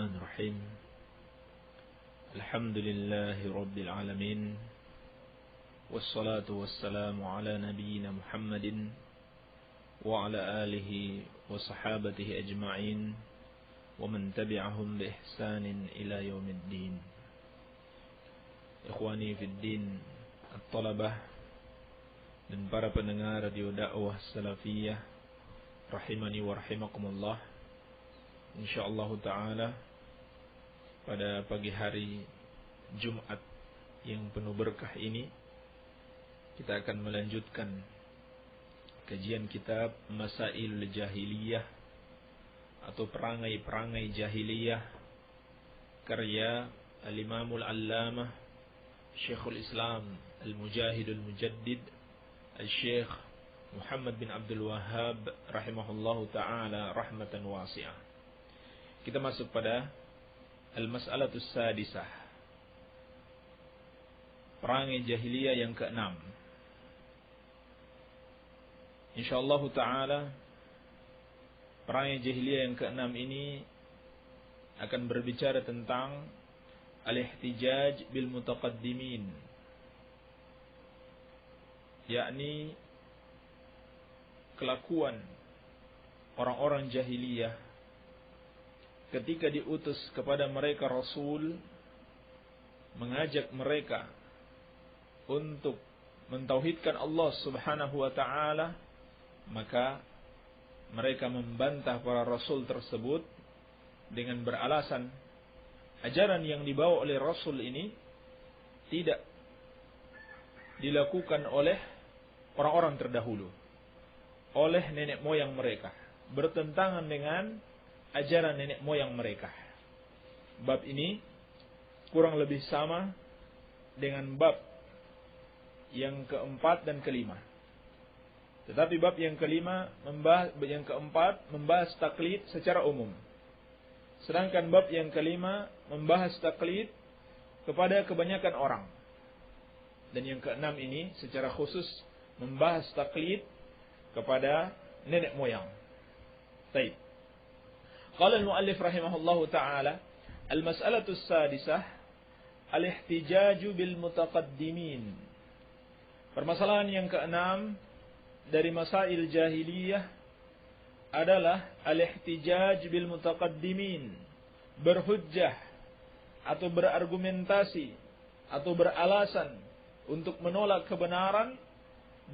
Bismillahirrahmanirrahim. Alhamdulillahi Rabbil Alamin. Wassalatu wassalamu ala nabiyyina Muhammadin wa ala alihi wa sahabatihi ajma'in wa man tabi'ahum bi ihsanin ila yaumiddin. Ikhwani fid din, at-talabah dan para pendengar radio dakwah salafiyah rahimani wa rahimakumullah. Insyaallah ta'ala pada pagi hari Jumat yang penuh berkah ini kita akan melanjutkan kajian kitab Masailul Jahiliyah atau perangai-perangai jahiliyah karya Al-Imamul Allamah Syekhul Islam Al-Mujahidul Mujaddid Al-Syekh Muhammad bin Abdul Wahhab rahimahullahu ta'ala rahmatan wasi'ah. Kita masuk pada Al-Mas'alatus Sadisah, perangai jahiliyah yang ke-6. InsyaAllah ta'ala perangai jahiliyah yang ke-6 ini akan berbicara tentang al-ihtijaj bil mutaqaddimin, yakni kelakuan orang-orang jahiliyah ketika diutus kepada mereka Rasul, mengajak mereka untuk mentauhidkan Allah subhanahu wa ta'ala, maka mereka membantah para Rasul tersebut dengan beralasan ajaran yang dibawa oleh Rasul ini tidak dilakukan oleh orang-orang terdahulu, oleh nenek moyang mereka, bertentangan dengan ajaran nenek moyang mereka. Bab ini kurang lebih sama dengan bab yang keempat dan kelima. Tetapi bab yang keempat membahas taklid secara umum. Sedangkan bab yang kelima membahas taklid kepada kebanyakan orang. Dan yang keenam ini secara khusus membahas taklid kepada nenek moyang. Baik. Qala al-muallif rahimahullahu ta'ala, al-mas'alatu as-sadisah al-ihtijaju bil mutaqaddimin. Permasalahan yang keenam dari masail jahiliyah adalah al-ihtijaj bil mutaqaddimin, berhujjah atau berargumentasi atau beralasan untuk menolak kebenaran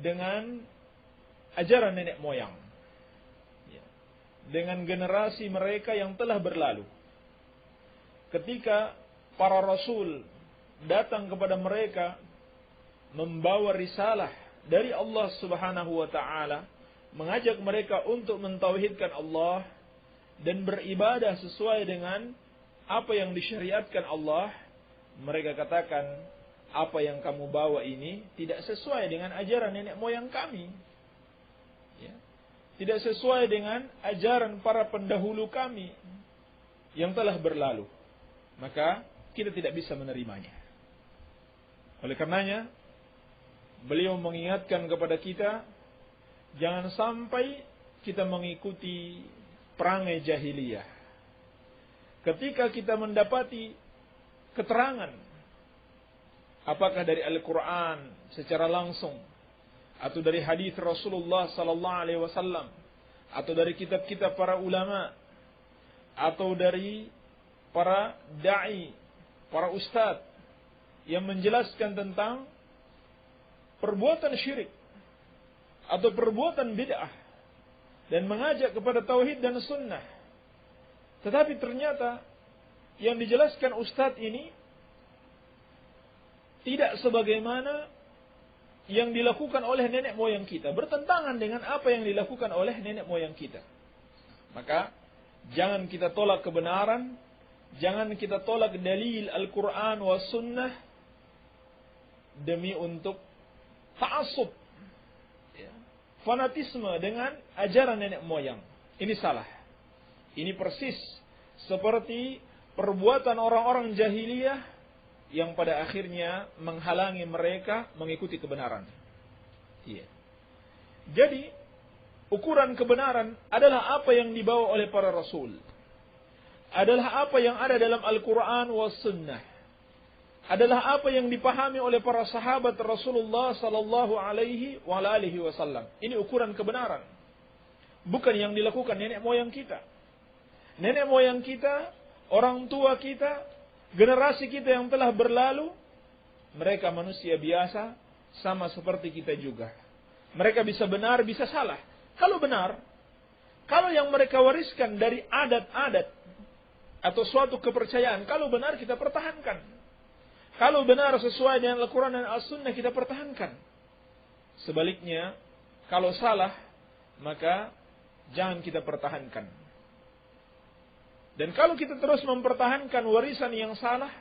dengan ajaran nenek moyang, dengan generasi mereka yang telah berlalu. Ketika para rasul datang kepada mereka membawa risalah dari Allah subhanahu wa ta'ala, mengajak mereka untuk mentauhidkan Allah dan beribadah sesuai dengan apa yang disyariatkan Allah, mereka katakan, apa yang kamu bawa ini tidak sesuai dengan ajaran nenek moyang kami, tidak sesuai dengan ajaran para pendahulu kami yang telah berlalu, maka kita tidak bisa menerimanya. Oleh karenanya, beliau mengingatkan kepada kita, jangan sampai kita mengikuti perangai jahiliyah. Ketika kita mendapati keterangan, apakah dari Al-Quran secara langsung, atau dari hadis Rasulullah sallallahu alaihi wasallam, atau dari kitab-kitab para ulama, atau dari para dai, para ustaz yang menjelaskan tentang perbuatan syirik atau perbuatan bid'ah dan mengajak kepada tauhid dan sunnah, tetapi ternyata yang dijelaskan ustaz ini tidak sebagaimana yang dilakukan oleh nenek moyang kita, bertentangan dengan apa yang dilakukan oleh nenek moyang kita, maka jangan kita tolak kebenaran, jangan kita tolak dalil Al-Quran wa sunnah demi untuk ta'assub, fanatisme dengan ajaran nenek moyang. Ini salah. Ini persis seperti perbuatan orang-orang jahiliyah yang pada akhirnya menghalangi mereka mengikuti kebenaran. Jadi, ukuran kebenaran adalah apa yang dibawa oleh para rasul. adalah apa yang ada dalam Al-Quran was Sunnah. Adalah apa yang dipahami oleh para sahabat Rasulullah sallallahu alaihi wasallam. Ini ukuran kebenaran. Bukan yang dilakukan nenek moyang kita. Nenek moyang kita, orang tua kita, generasi kita yang telah berlalu, mereka manusia biasa, sama seperti kita juga. Mereka bisa benar, bisa salah. Kalau benar, kalau yang mereka wariskan dari adat-adat atau suatu kepercayaan, kalau benar kita pertahankan. Kalau benar sesuai dengan Al-Quran dan As-Sunnah kita pertahankan. Sebaliknya, kalau salah, maka jangan kita pertahankan. Dan kalau kita terus mempertahankan warisan yang salah,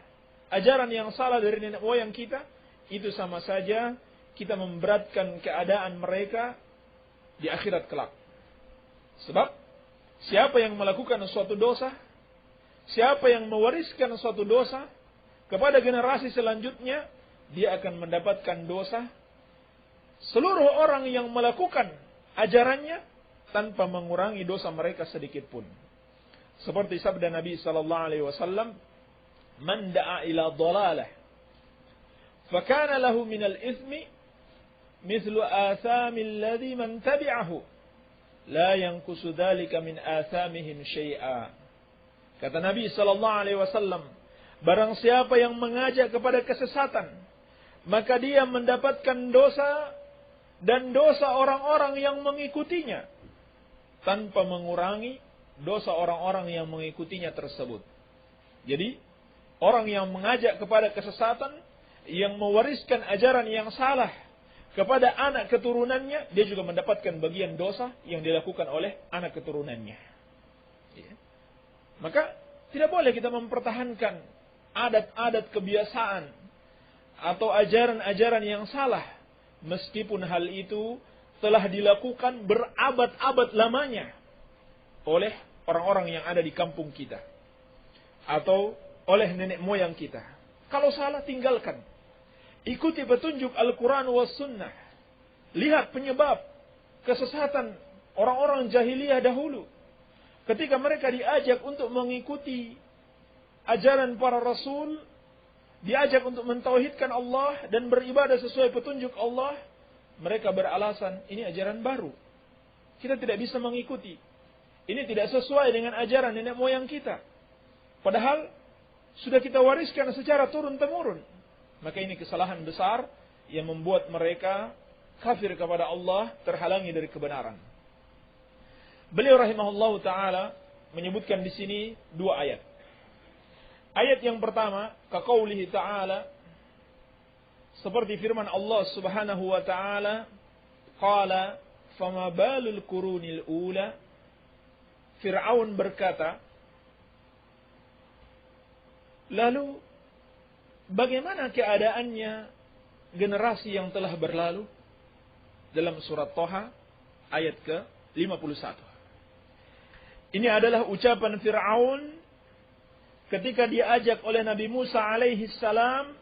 ajaran yang salah dari nenek moyang kita, itu sama saja kita memberatkan keadaan mereka di akhirat kelak. Sebab, siapa yang melakukan suatu dosa, siapa yang mewariskan suatu dosa kepada generasi selanjutnya, dia akan mendapatkan dosa. Seluruh orang yang melakukan ajarannya tanpa mengurangi dosa mereka sedikit pun. Seperti sabda Nabi sallallahu alaihi wasallam, "Man da'a ila dhalalah, fa kana lahu min al-ithmi mithlu athami alladhi man tabi'ahu, la yanqusu dhalika min athamihim syai'a." Kata Nabi sallallahu alaihi wasallam, barang siapa yang mengajak kepada kesesatan, maka dia mendapatkan dosa dan dosa orang-orang yang mengikutinya tanpa mengurangi dosa orang-orang yang mengikutinya tersebut. Jadi, orang yang mengajak kepada kesesatan, yang mewariskan ajaran yang salah kepada anak keturunannya, dia juga mendapatkan bagian dosa yang dilakukan oleh anak keturunannya. Ya. Maka, tidak boleh kita mempertahankan adat-adat kebiasaan atau ajaran-ajaran yang salah, meskipun hal itu telah dilakukan berabad-abad lamanya oleh orang-orang yang ada di kampung kita atau oleh nenek moyang kita. Kalau salah, tinggalkan. Ikuti petunjuk Al-Quran was Sunnah. Lihat penyebab kesesatan orang-orang jahiliyah dahulu. Ketika mereka diajak untuk mengikuti ajaran para rasul, diajak untuk mentauhidkan Allah dan beribadah sesuai petunjuk Allah, mereka beralasan, ini ajaran baru. Kita tidak bisa mengikuti. Ini tidak sesuai dengan ajaran nenek moyang kita. Padahal, sudah kita wariskan secara turun-temurun. Maka ini kesalahan besar yang membuat mereka kafir kepada Allah, terhalangi dari kebenaran. Beliau rahimahullahu ta'ala menyebutkan di sini dua ayat. Ayat yang pertama, kaqaulihi ta'ala, seperti firman Allah subhanahu wa ta'ala, qala fama balul qurunil ula. Fir'aun berkata, lalu bagaimana keadaannya generasi yang telah berlalu? Dalam surat Toha ayat ke-51. Ini adalah ucapan Fir'aun ketika diajak oleh Nabi Musa alaihi salam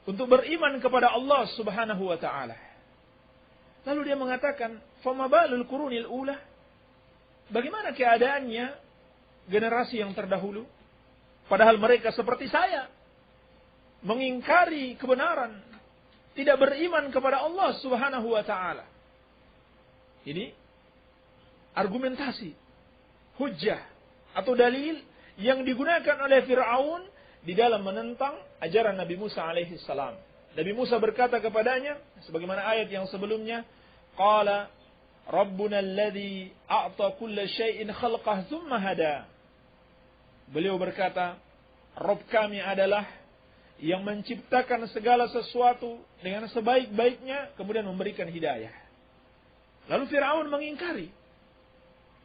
untuk beriman kepada Allah subhanahu wa ta'ala. Lalu dia mengatakan, fama balul qurunil ula? Bagaimana keadaannya generasi yang terdahulu? Padahal mereka seperti saya, mengingkari kebenaran, tidak beriman kepada Allah subhanahu wa ta'ala. Ini argumentasi, hujjah, atau dalil yang digunakan oleh Fir'aun di dalam menentang ajaran Nabi Musa alaihi salam. Nabi Musa berkata kepadanya, sebagaimana ayat yang sebelumnya, qala Rabbuna alladhi a'ta kulla syai'in khalqah thumma hada. Beliau berkata, Rabb kami adalah yang menciptakan segala sesuatu dengan sebaik-baiknya, kemudian memberikan hidayah. Lalu Fir'aun mengingkari.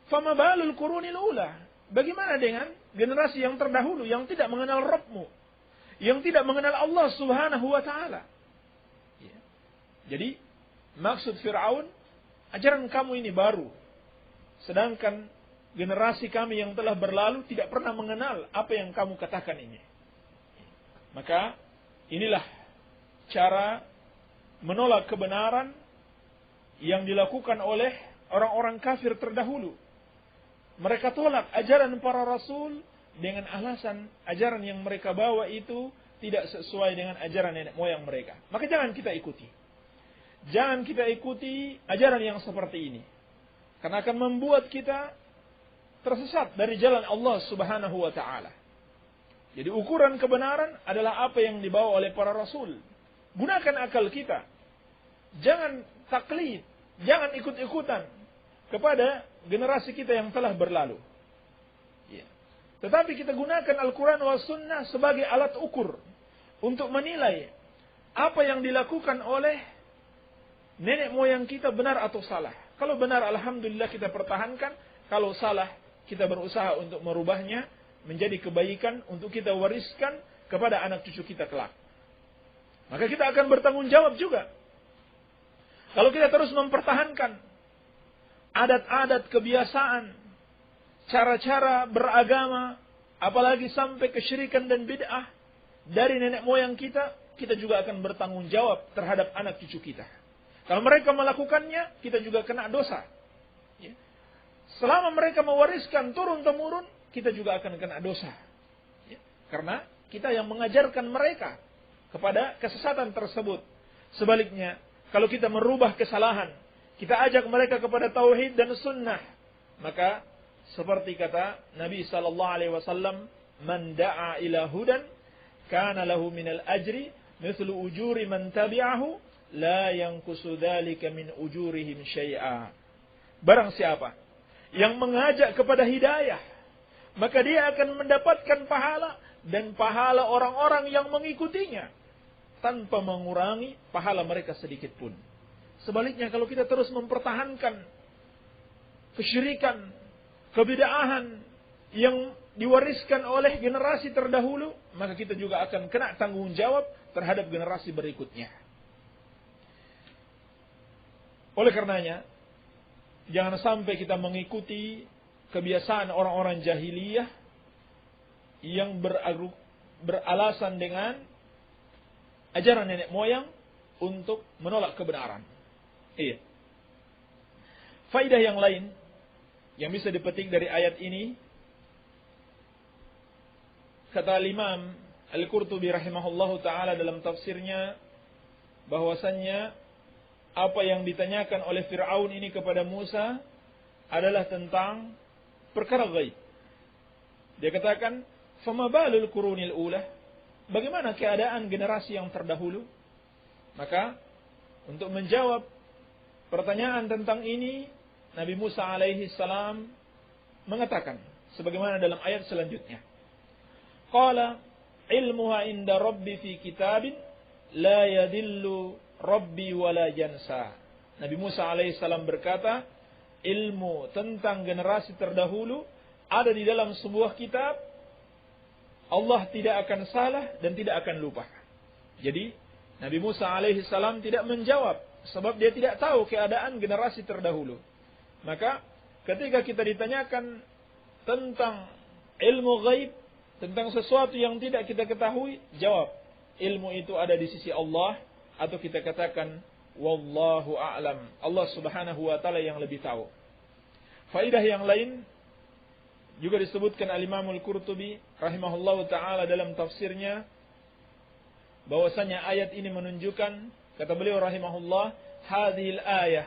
Fama balul qurunil ula? Bagaimana dengan generasi yang terdahulu yang tidak mengenal Rabbmu, yang tidak mengenal Allah subhanahu wa ta'ala? Ya. Jadi, maksud Fir'aun, ajaran kamu ini baru. Sedangkan generasi kami yang telah berlalu tidak pernah mengenal apa yang kamu katakan ini. Maka inilah cara menolak kebenaran yang dilakukan oleh orang-orang kafir terdahulu. Mereka tolak ajaran para rasul, dengan alasan ajaran yang mereka bawa itu tidak sesuai dengan ajaran nenek moyang mereka. Maka jangan kita ikuti. Jangan kita ikuti ajaran yang seperti ini. Karena akan membuat kita tersesat dari jalan Allah Subhanahu wa ta'ala. Jadi ukuran kebenaran adalah apa yang dibawa oleh para rasul. Gunakan akal kita. Jangan taklid. Jangan ikut-ikutan kepada generasi kita yang telah berlalu. Tetapi kita gunakan Al-Quran wa Sunnah sebagai alat ukur untuk menilai apa yang dilakukan oleh nenek moyang kita benar atau salah. Kalau benar, alhamdulillah kita pertahankan. Kalau salah, kita berusaha untuk merubahnya menjadi kebaikan untuk kita wariskan kepada anak cucu kita kelak. Maka kita akan bertanggung jawab juga. Kalau kita terus mempertahankan adat-adat, kebiasaan, cara-cara beragama, apalagi sampai kesyirikan dan bid'ah dari nenek moyang kita, kita juga akan bertanggung jawab terhadap anak cucu kita. Kalau mereka melakukannya, kita juga kena dosa. Selama mereka mewariskan turun-temurun, kita juga akan kena dosa. Karena kita yang mengajarkan mereka kepada kesesatan tersebut. Sebaliknya, kalau kita merubah kesalahan, kita ajak mereka kepada tauhid dan sunnah, maka seperti kata Nabi SAW, "Man da'a ila hudan, kana lahu minal ajri, mithlu ujuri man tabi'ahu, la yankusu dhalika min ujurihim syai'a." Barang siapa yang mengajak kepada hidayah, maka dia akan mendapatkan pahala dan pahala orang-orang yang mengikutinya, tanpa mengurangi pahala mereka sedikit pun. Sebaliknya, kalau kita terus mempertahankan kesyirikan, kebid'ahan yang diwariskan oleh generasi terdahulu, maka kita juga akan kena tanggung jawab terhadap generasi berikutnya. Oleh karenanya, jangan sampai kita mengikuti kebiasaan orang-orang jahiliyah yang beralasan dengan ajaran nenek moyang untuk menolak kebenaran. Iya. Faidah yang lain yang bisa dipetik dari ayat ini, kata Imam Al-Qurtubi rahimahullahu ta'ala dalam tafsirnya, bahwasannya apa yang ditanyakan oleh Fir'aun ini kepada Musa adalah tentang perkara gaib. Dia katakan, "Fama balul qurunil ula?" Bagaimana keadaan generasi yang terdahulu? Maka untuk menjawab pertanyaan tentang ini, Nabi Musa alaihi salam mengatakan sebagaimana dalam ayat selanjutnya. Qala ilmuha inda rabbi fi kitabin la yadillu rabbi wa la yansa. Nabi Musa alaihi salam berkata, ilmu tentang generasi terdahulu ada di dalam sebuah kitab. Allah tidak akan salah dan tidak akan lupa. Jadi Nabi Musa alaihi salam tidak menjawab sebab dia tidak tahu keadaan generasi terdahulu. Maka ketika kita ditanyakan tentang ilmu gaib, tentang sesuatu yang tidak kita ketahui, jawab, ilmu itu ada di sisi Allah, atau kita katakan wallahu a'lam, Allah Subhanahu wa taala yang lebih tahu. Faidah yang lain juga disebutkan Al-Imam Al-Qurtubi rahimahullahu taala dalam tafsirnya, bahwasanya ayat ini menunjukkan, kata beliau rahimahullah, hadhil ayah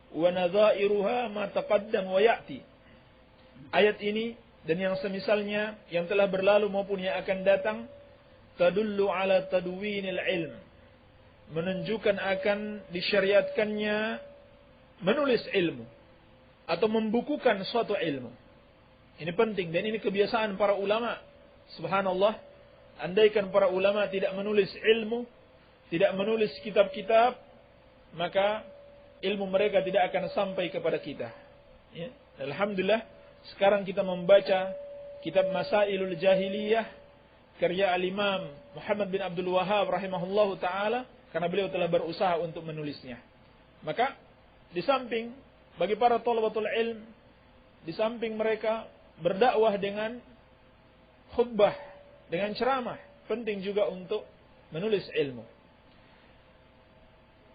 wa nadha'iruha ma taqaddam wa ya'ti. Ayat ini dan yang semisalnya yang telah berlalu maupun yang akan datang, tadullu ala tadwinil ilm, menunjukkan akan disyariatkannya menulis ilmu atau membukukan suatu ilmu. Ini penting dan ini kebiasaan para ulama. Subhanallah, andaikan para ulama tidak menulis ilmu, tidak menulis kitab-kitab, maka ilmu mereka tidak akan sampai kepada kita. Ya. Alhamdulillah, sekarang kita membaca kitab Masailul Jahiliyah karya Al-Imam Muhammad bin Abdul Wahhab rahimahullahu ta'ala, karena beliau telah berusaha untuk menulisnya. Maka di samping bagi para thalabatul ilm, di samping mereka berdakwah dengan khutbah, dengan ceramah, penting juga untuk menulis ilmu.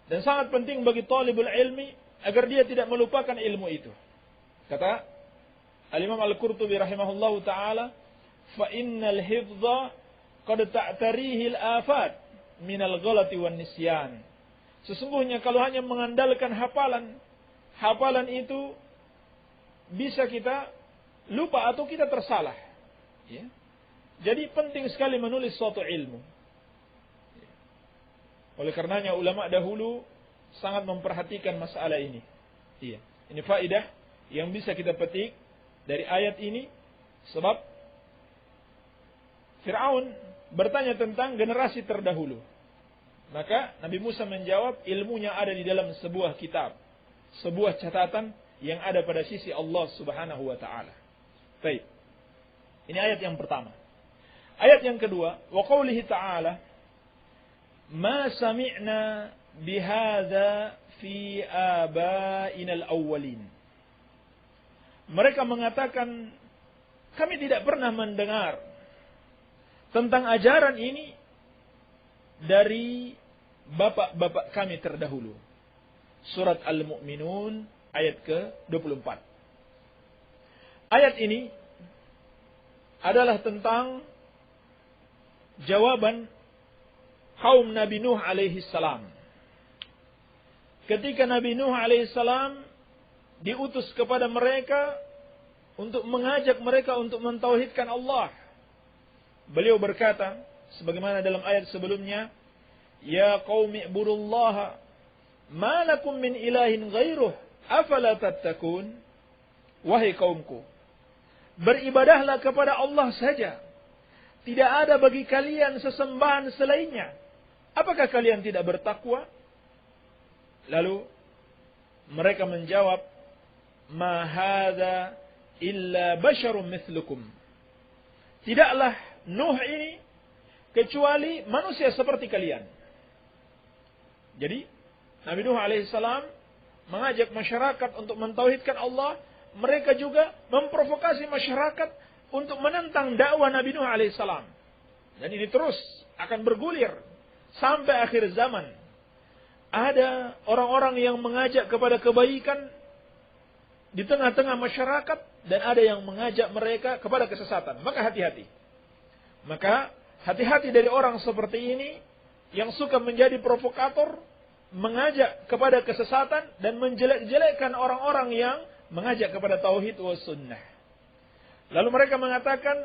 Dan sangat penting bagi talibul ilmi agar dia tidak melupakan ilmu itu. Kata Al-Imam Al-Qurtubi rahimahullahu ta'ala, fa innal hifdha qad ta'tarihi al-afat minal ghalati wan nisyan. Sesungguhnya kalau hanya mengandalkan hafalan, hafalan itu bisa kita lupa atau kita tersalah. Ya. Jadi penting sekali menulis suatu ilmu. Ya. Oleh karenanya ulama dahulu sangat memperhatikan masalah ini. Iya. Ini faedah yang bisa kita petik dari ayat ini. Sebab Fir'aun bertanya tentang generasi terdahulu. Maka Nabi Musa menjawab, ilmunya ada di dalam sebuah kitab, sebuah catatan yang ada pada sisi Allah Subhanahu wa taala. Baik. Ini ayat yang pertama. Ayat yang kedua, wa qoulihi ta'ala, "Ma sami'na bihadza fi abainal awwalin." Mereka mengatakan, kami tidak pernah mendengar tentang ajaran ini dari bapak-bapak kami terdahulu. Surat Al-Mu'minun ayat ke-24. Ayat ini adalah tentang jawaban kaum Nabi Nuh alaihi salam. Ketika Nabi Nuh alaihi salam diutus kepada mereka untuk mengajak mereka untuk mentauhidkan Allah. Beliau berkata, sebagaimana dalam ayat sebelumnya, "Ya qaumi ibudullaha ma lakum min ilahin ghairuh afala tattaqun." Wahai kaumku, beribadahlah kepada Allah saja. Tidak ada bagi kalian sesembahan selainnya. Apakah kalian tidak bertakwa? Lalu mereka menjawab, "Ma hadza illa basharun mithlukum." Tidaklah Nuh ini kecuali manusia seperti kalian. Jadi Nabi Nuh alaihissalam mengajak masyarakat untuk mentauhidkan Allah. Mereka juga memprovokasi masyarakat untuk menentang dakwah Nabi Nuh alaihissalam. Dan ini terus akan bergulir sampai akhir zaman. Ada orang-orang yang mengajak kepada kebaikan di tengah-tengah masyarakat, dan ada yang mengajak mereka kepada kesesatan. Maka hati-hati. Maka hati-hati dari orang seperti ini yang suka menjadi provokator, mengajak kepada kesesatan dan menjelek-jelekkan orang-orang yang mengajak kepada tauhid wa sunnah. Lalu mereka mengatakan,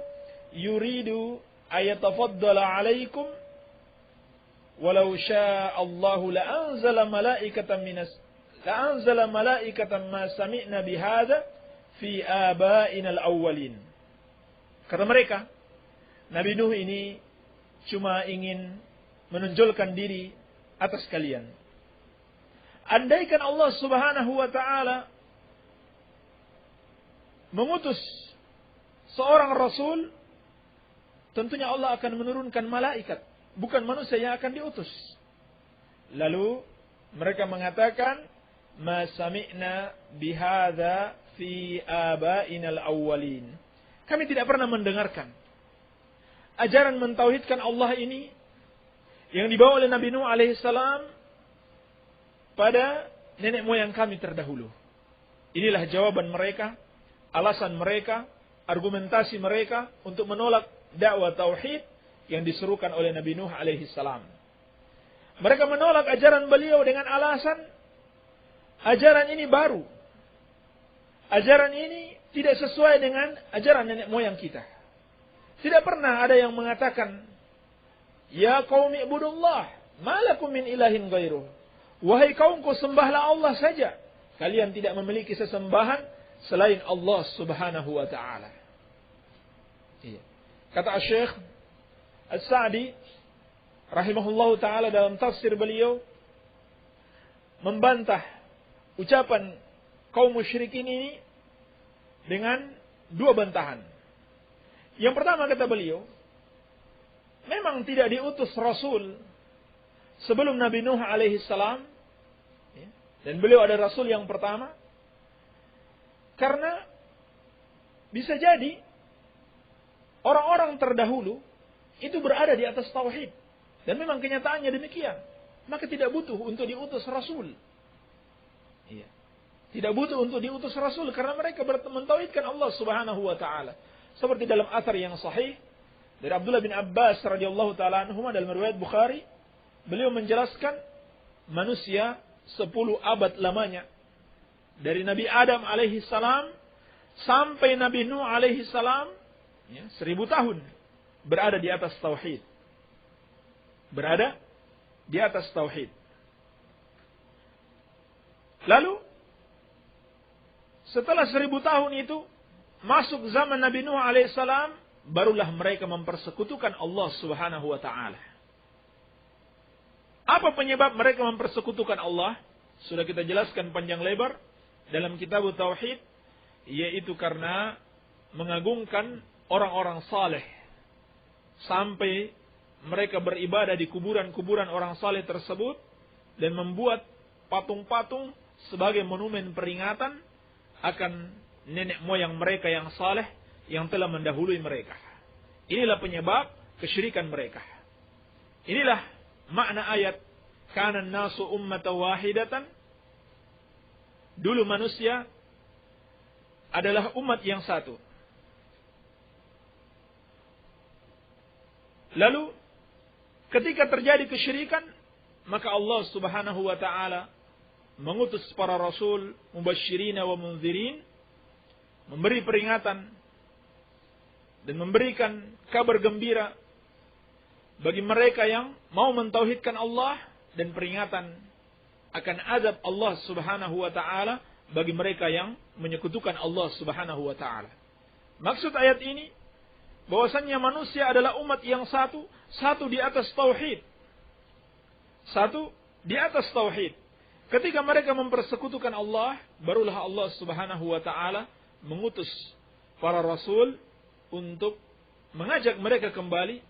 yuridu ayatafaddala alaikum walau syaa Allahu la'anzala malaikatan ma sami'na bihadza fi abainal awwalin. Kata mereka, Nabi Nuh ini cuma ingin menonjolkan diri atas kalian. Andaikan Allah Subhanahu wa taala mengutus seorang rasul, tentunya Allah akan menurunkan malaikat, bukan manusia yang akan diutus. Lalu mereka mengatakan, "Ma sami'na bihadza fi abainal awwalin." Kami tidak pernah mendengarkan ajaran mentauhidkan Allah ini yang dibawa oleh Nabi Nuh alaihissalam pada nenek moyang kami terdahulu. Inilah jawaban mereka, alasan mereka, argumentasi mereka untuk menolak dakwah tauhid yang diserukan oleh Nabi Nuh alaihissalam. Mereka menolak ajaran beliau dengan alasan ajaran ini baru. Ajaran ini tidak sesuai dengan ajaran nenek moyang kita. Tidak pernah ada yang mengatakan, "Ya qaumi ibudullah, ma lakum min ilahin ghairuh." Wahai kaumku, sembahlah Allah saja. Kalian tidak memiliki sesembahan selain Allah Subhanahu wa taala. Iya. Kata Syekh As-Sa'di rahimahullahu taala dalam tafsir beliau membantah ucapan kaum musyrikin ini dengan dua bantahan. Yang pertama kata beliau, memang tidak diutus Rasul sebelum Nabi Nuh alaihi salam, dan beliau ada Rasul yang pertama, karena bisa jadi orang-orang terdahulu itu berada di atas tauhid, dan memang kenyataannya demikian. Maka tidak butuh untuk diutus Rasul. Tidak butuh untuk diutus Rasul karena mereka mentauhidkan Allah Subhanahu wa taala. Seperti dalam athar yang sahih dari Abdullah bin Abbas radhiyallahu taala anhuma dalam riwayat Bukhari, beliau menjelaskan manusia 10 abad lamanya dari Nabi Adam alaihi salam sampai Nabi Nuh alaihi salam, 1000 tahun berada di atas tauhid. Berada di atas tauhid. Lalu setelah 1000 tahun itu masuk zaman Nabi Nuh alaihissalam, barulah mereka mempersekutukan Allah Subhanahu wa taala. Apa penyebab mereka mempersekutukan Allah? Sudah kita jelaskan panjang lebar dalam kitab Tauhid, yaitu karena mengagungkan orang-orang saleh sampai mereka beribadah di kuburan-kuburan orang saleh tersebut dan membuat patung-patung sebagai monumen peringatan akan nenek moyang mereka yang saleh yang telah mendahului mereka. Inilah penyebab kesyirikan mereka. Inilah makna ayat kana nasu ummatan wahidatan. Dulu manusia adalah umat yang satu. Lalu ketika terjadi kesyirikan, maka Allah Subhanahu wa taala mengutus para rasul mubasyirina wa munzirin, memberi peringatan dan memberikan kabar gembira bagi mereka yang mau mentauhidkan Allah, dan peringatan akan azab Allah Subhanahu wa taala bagi mereka yang menyekutukan Allah Subhanahu wa taala. Maksud ayat ini bahwasannya manusia adalah umat yang satu di atas tauhid. Satu di atas tauhid. Ketika mereka mempersekutukan Allah, barulah Allah Subhanahu wa taala mengutus para rasul untuk mengajak mereka kembali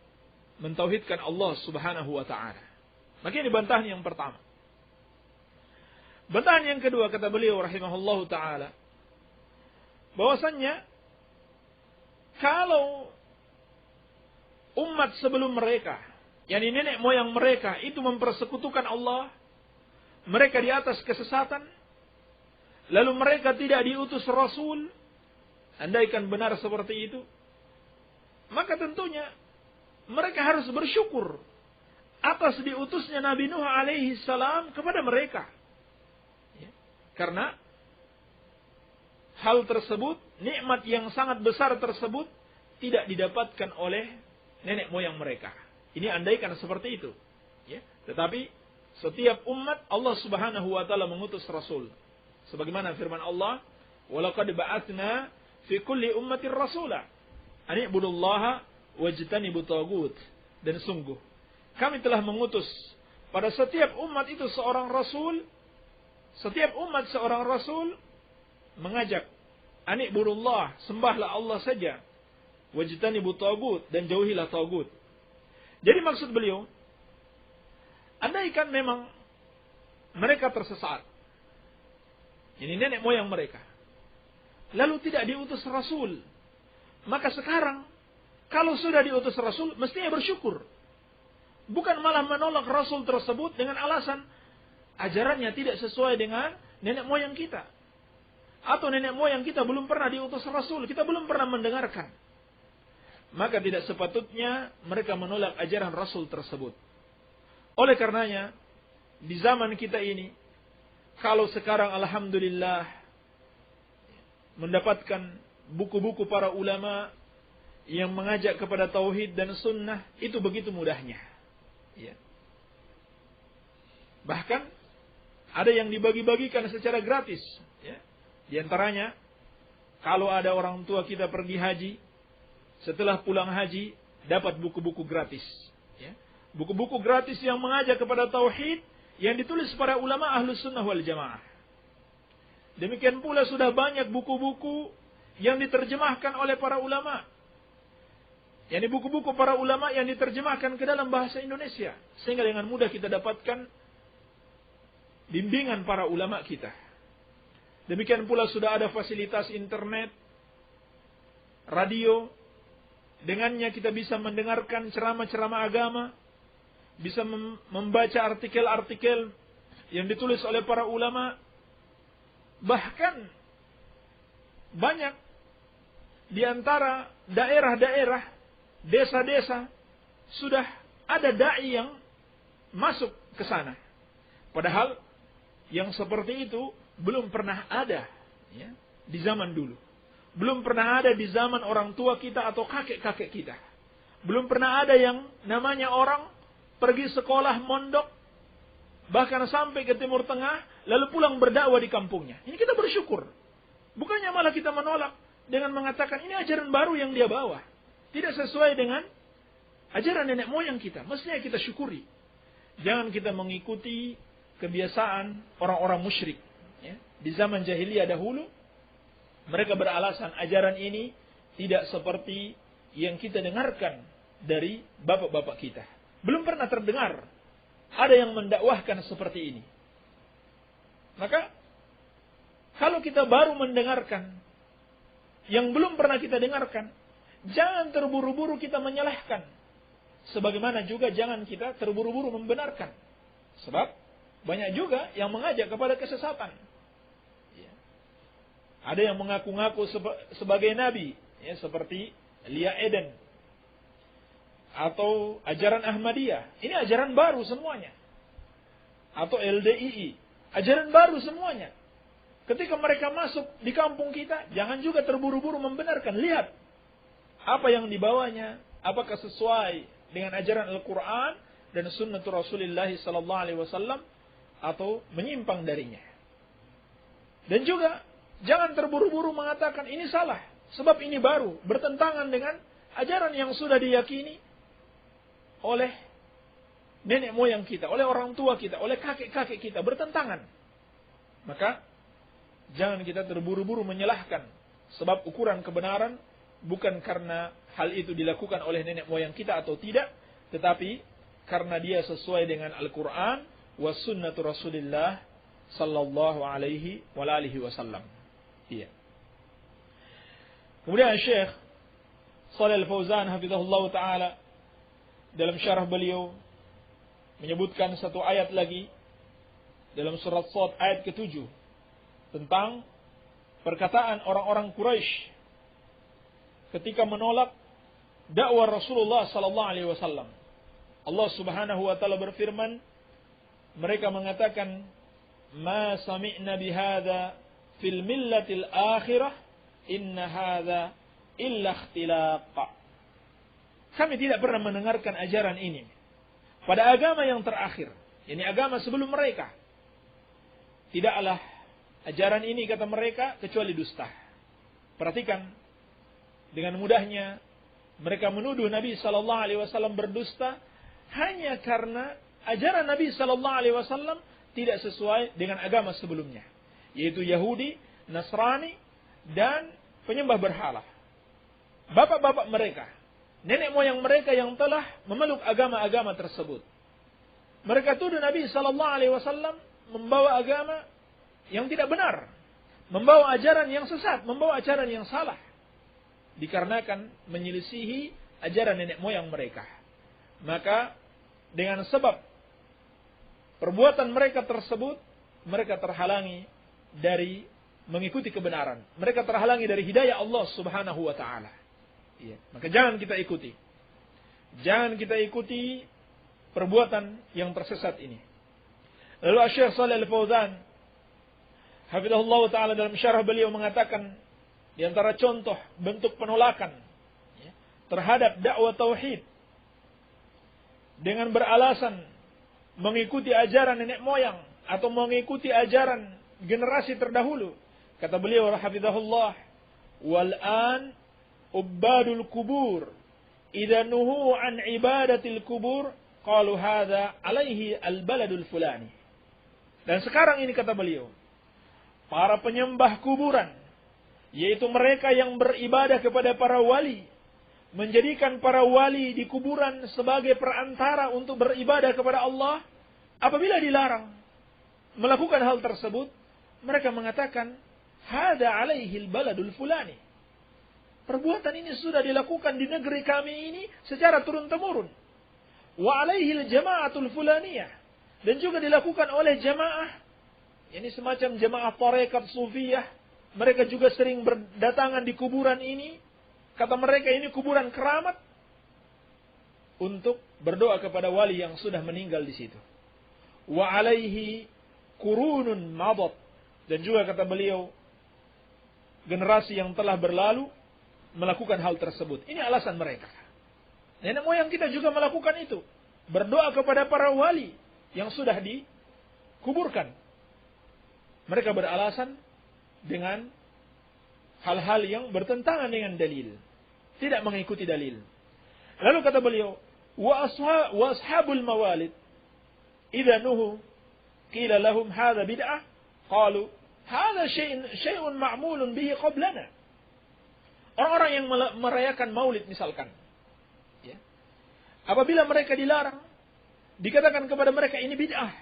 mentauhidkan Allah Subhanahu wa taala. Maka ini bantahan yang pertama. Bantahan yang kedua, kata beliau rahimahullahu taala, bahwasannya kalau umat sebelum mereka, yakni nenek moyang mereka itu mempersekutukan Allah, mereka di atas kesesatan, lalu mereka tidak diutus rasul, andaikan benar seperti itu, maka tentunya mereka harus bersyukur atas diutusnya Nabi Nuh alaihi salam kepada mereka. Karena hal tersebut, nikmat yang sangat besar tersebut tidak didapatkan oleh nenek moyang mereka. Ini andaikan seperti itu. Tetapi setiap umat Allah Subhanahu wa taala mengutus rasul. Sebagaimana firman Allah, "Walaqad ba'atsna fi kulli ummatin rasula an i'budullaha wajtanibut taghut." Dan sungguh kami telah mengutus pada setiap umat itu seorang rasul. Setiap umat seorang rasul mengajak an i'budullah, sembahlah Allah saja, wajtanibut taghut, dan jauhilah taghut. Jadi maksud beliau, andaikan memang mereka tersesat, ini nenek moyang mereka, lalu tidak diutus rasul, maka sekarang kalau sudah diutus rasul, mestinya bersyukur. Bukan malah menolak rasul tersebut dengan alasan ajarannya tidak sesuai dengan nenek moyang kita. Atau nenek moyang kita belum pernah diutus rasul, kita belum pernah mendengarkan. Maka tidak sepatutnya mereka menolak ajaran rasul tersebut. Oleh karenanya, di zaman kita ini, kalau sekarang alhamdulillah mendapatkan buku-buku para ulama yang mengajak kepada tauhid dan sunnah, itu begitu mudahnya. Bahkan ada yang dibagi-bagikan secara gratis. Di antaranya, kalau ada orang tua kita pergi haji, setelah pulang haji dapat buku-buku gratis. Buku-buku gratis yang mengajak kepada tauhid yang ditulis para ulama ahlus sunnah wal jamaah. Demikian pula sudah banyak buku-buku yang diterjemahkan oleh para ulama. Yani buku-buku para ulama yang diterjemahkan ke dalam bahasa Indonesia, sehingga dengan mudah kita dapatkan bimbingan para ulama kita. Demikian pula sudah ada fasilitas internet, radio, dengannya kita bisa mendengarkan ceramah-ceramah agama, bisa membaca artikel-artikel yang ditulis oleh para ulama. Bahkan banyak di antara daerah-daerah, desa-desa, sudah ada dai yang masuk ke sana. Padahal yang seperti itu belum pernah ada ya, di zaman dulu. Belum pernah ada di zaman orang tua kita atau kakek-kakek kita. Belum pernah ada yang namanya orang pergi sekolah mondok, bahkan sampai ke Timur Tengah, lalu pulang berdakwah di kampungnya. Ini kita bersyukur. Bukannya malah kita menolak dengan mengatakan ini ajaran baru yang dia bawa. Tidak sesuai dengan ajaran nenek moyang kita. Mestinya kita syukuri. Jangan kita mengikuti kebiasaan orang-orang musyrik. Ya. Di zaman jahiliyah dahulu, mereka beralasan ajaran ini tidak seperti yang kita dengarkan dari bapak-bapak kita. Belum pernah terdengar ada yang mendakwahkan seperti ini. Maka, kalau kita baru mendengarkan yang belum pernah kita dengarkan, jangan terburu-buru kita menyalahkan. Sebagaimana juga jangan kita terburu-buru membenarkan. Sebab banyak juga yang mengajak kepada kesesatan. Ya. Ada yang mengaku-ngaku sebagai nabi, ya, seperti Lia Eden atau ajaran Ahmadiyah. Ini ajaran baru semuanya. Atau LDII, ajaran baru semuanya. Ketika mereka masuk di kampung kita, jangan juga terburu-buru membenarkan. Lihat apa yang dibawanya, apakah sesuai dengan ajaran Al-Quran dan Sunnah Rasulullah sallallahu alaihi wasallam atau menyimpang darinya. Dan juga jangan terburu-buru mengatakan ini salah, sebab ini baru, bertentangan dengan ajaran yang sudah diyakini oleh nenek moyang kita, oleh orang tua kita, oleh kakek-kakek kita, bertentangan. Maka jangan kita terburu-buru menyalahkan, sebab ukuran kebenaran bukan karena hal itu dilakukan oleh nenek moyang kita atau tidak, tetapi karena dia sesuai dengan Al-Quran wa sunnatu Rasulillah sallallahu alaihi wa alihi wasallam. Iya. Kemudian Syekh Shalih Al-Fauzan hafizahullah taala dalam syarah beliau menyebutkan satu ayat lagi dalam surat Shad ayat ke-7 tentang perkataan orang-orang Quraisy ketika menolak dakwah Rasulullah sallallahu alaihi wasallam. Allah Subhanahu wa taala berfirman, mereka mengatakan, "Ma sami'na bihadza fil millatil akhirah, inna hadza illa ikhtilaq." Kami tidak pernah mendengarkan ajaran ini pada agama yang terakhir, yakni agama sebelum mereka. Tidaklah ajaran ini, kata mereka, kecuali dusta. Perhatikan, dengan mudahnya mereka menuduh Nabi sallallahu alaihi wasallam berdusta hanya karena ajaran Nabi sallallahu alaihi wasallam tidak sesuai dengan agama sebelumnya, yaitu Yahudi, Nasrani dan penyembah berhala. Bapak-bapak mereka, nenek moyang mereka yang telah memeluk agama-agama tersebut. Mereka tuduh Nabi sallallahu alaihi wasallam membawa agama yang tidak benar, membawa ajaran yang sesat, membawa ajaran yang salah, dikarenakan menyelisihi ajaran nenek moyang mereka. Maka dengan sebab perbuatan mereka tersebut, mereka terhalangi dari mengikuti kebenaran. Mereka terhalangi dari hidayah Allah Subhanahu wa taala. Iya. Maka jangan kita ikuti. Jangan kita ikuti perbuatan yang tersesat ini. Lalu Syekh Shalih Al-Fauzan hafizahullah taala dalam syarah beliau mengatakan, di antara contoh bentuk penolakan terhadap dakwah tauhid dengan beralasan mengikuti ajaran nenek moyang atau mengikuti ajaran generasi terdahulu, kata beliau hafizahullah, wal an ubadul kubur idza nuhu an ibadatil kubur qalu hadza alaihi al baladul fulani. Dan sekarang ini, kata beliau, para penyembah kuburan, yaitu mereka yang beribadah kepada para wali, menjadikan para wali di kuburan sebagai perantara untuk beribadah kepada Allah, apabila dilarang melakukan hal tersebut, mereka mengatakan hada alaihil baladul fulani. Perbuatan ini sudah dilakukan di negeri kami ini secara turun-temurun. Wa alaihil jama'atul fulaniyah, dan juga dilakukan oleh jamaah, ini semacam jamaah tarekat sufiyah. Mereka juga sering berdatangan di kuburan ini Kata mereka ini kuburan keramat untuk berdoa kepada wali yang sudah meninggal di situ. Wa alaihi qurunun madat. Dan juga kata beliau, generasi yang telah berlalu melakukan hal tersebut. Ini alasan mereka. Nenek moyang kita juga melakukan itu. Berdoa kepada para wali yang sudah dikuburkan. Mereka beralasan dengan hal-hal yang bertentangan dengan dalil. Tidak mengikuti dalil. Lalu kata beliau, wa ashabul mawalid idza nuhu qila lahum hadha bid'ah qalu hadha syai'un ma'mulun bihi qablana. Orang-orang yang merayakan maulid misalkan, ya. Apabila mereka dilarang, dikatakan kepada mereka ini bid'ah.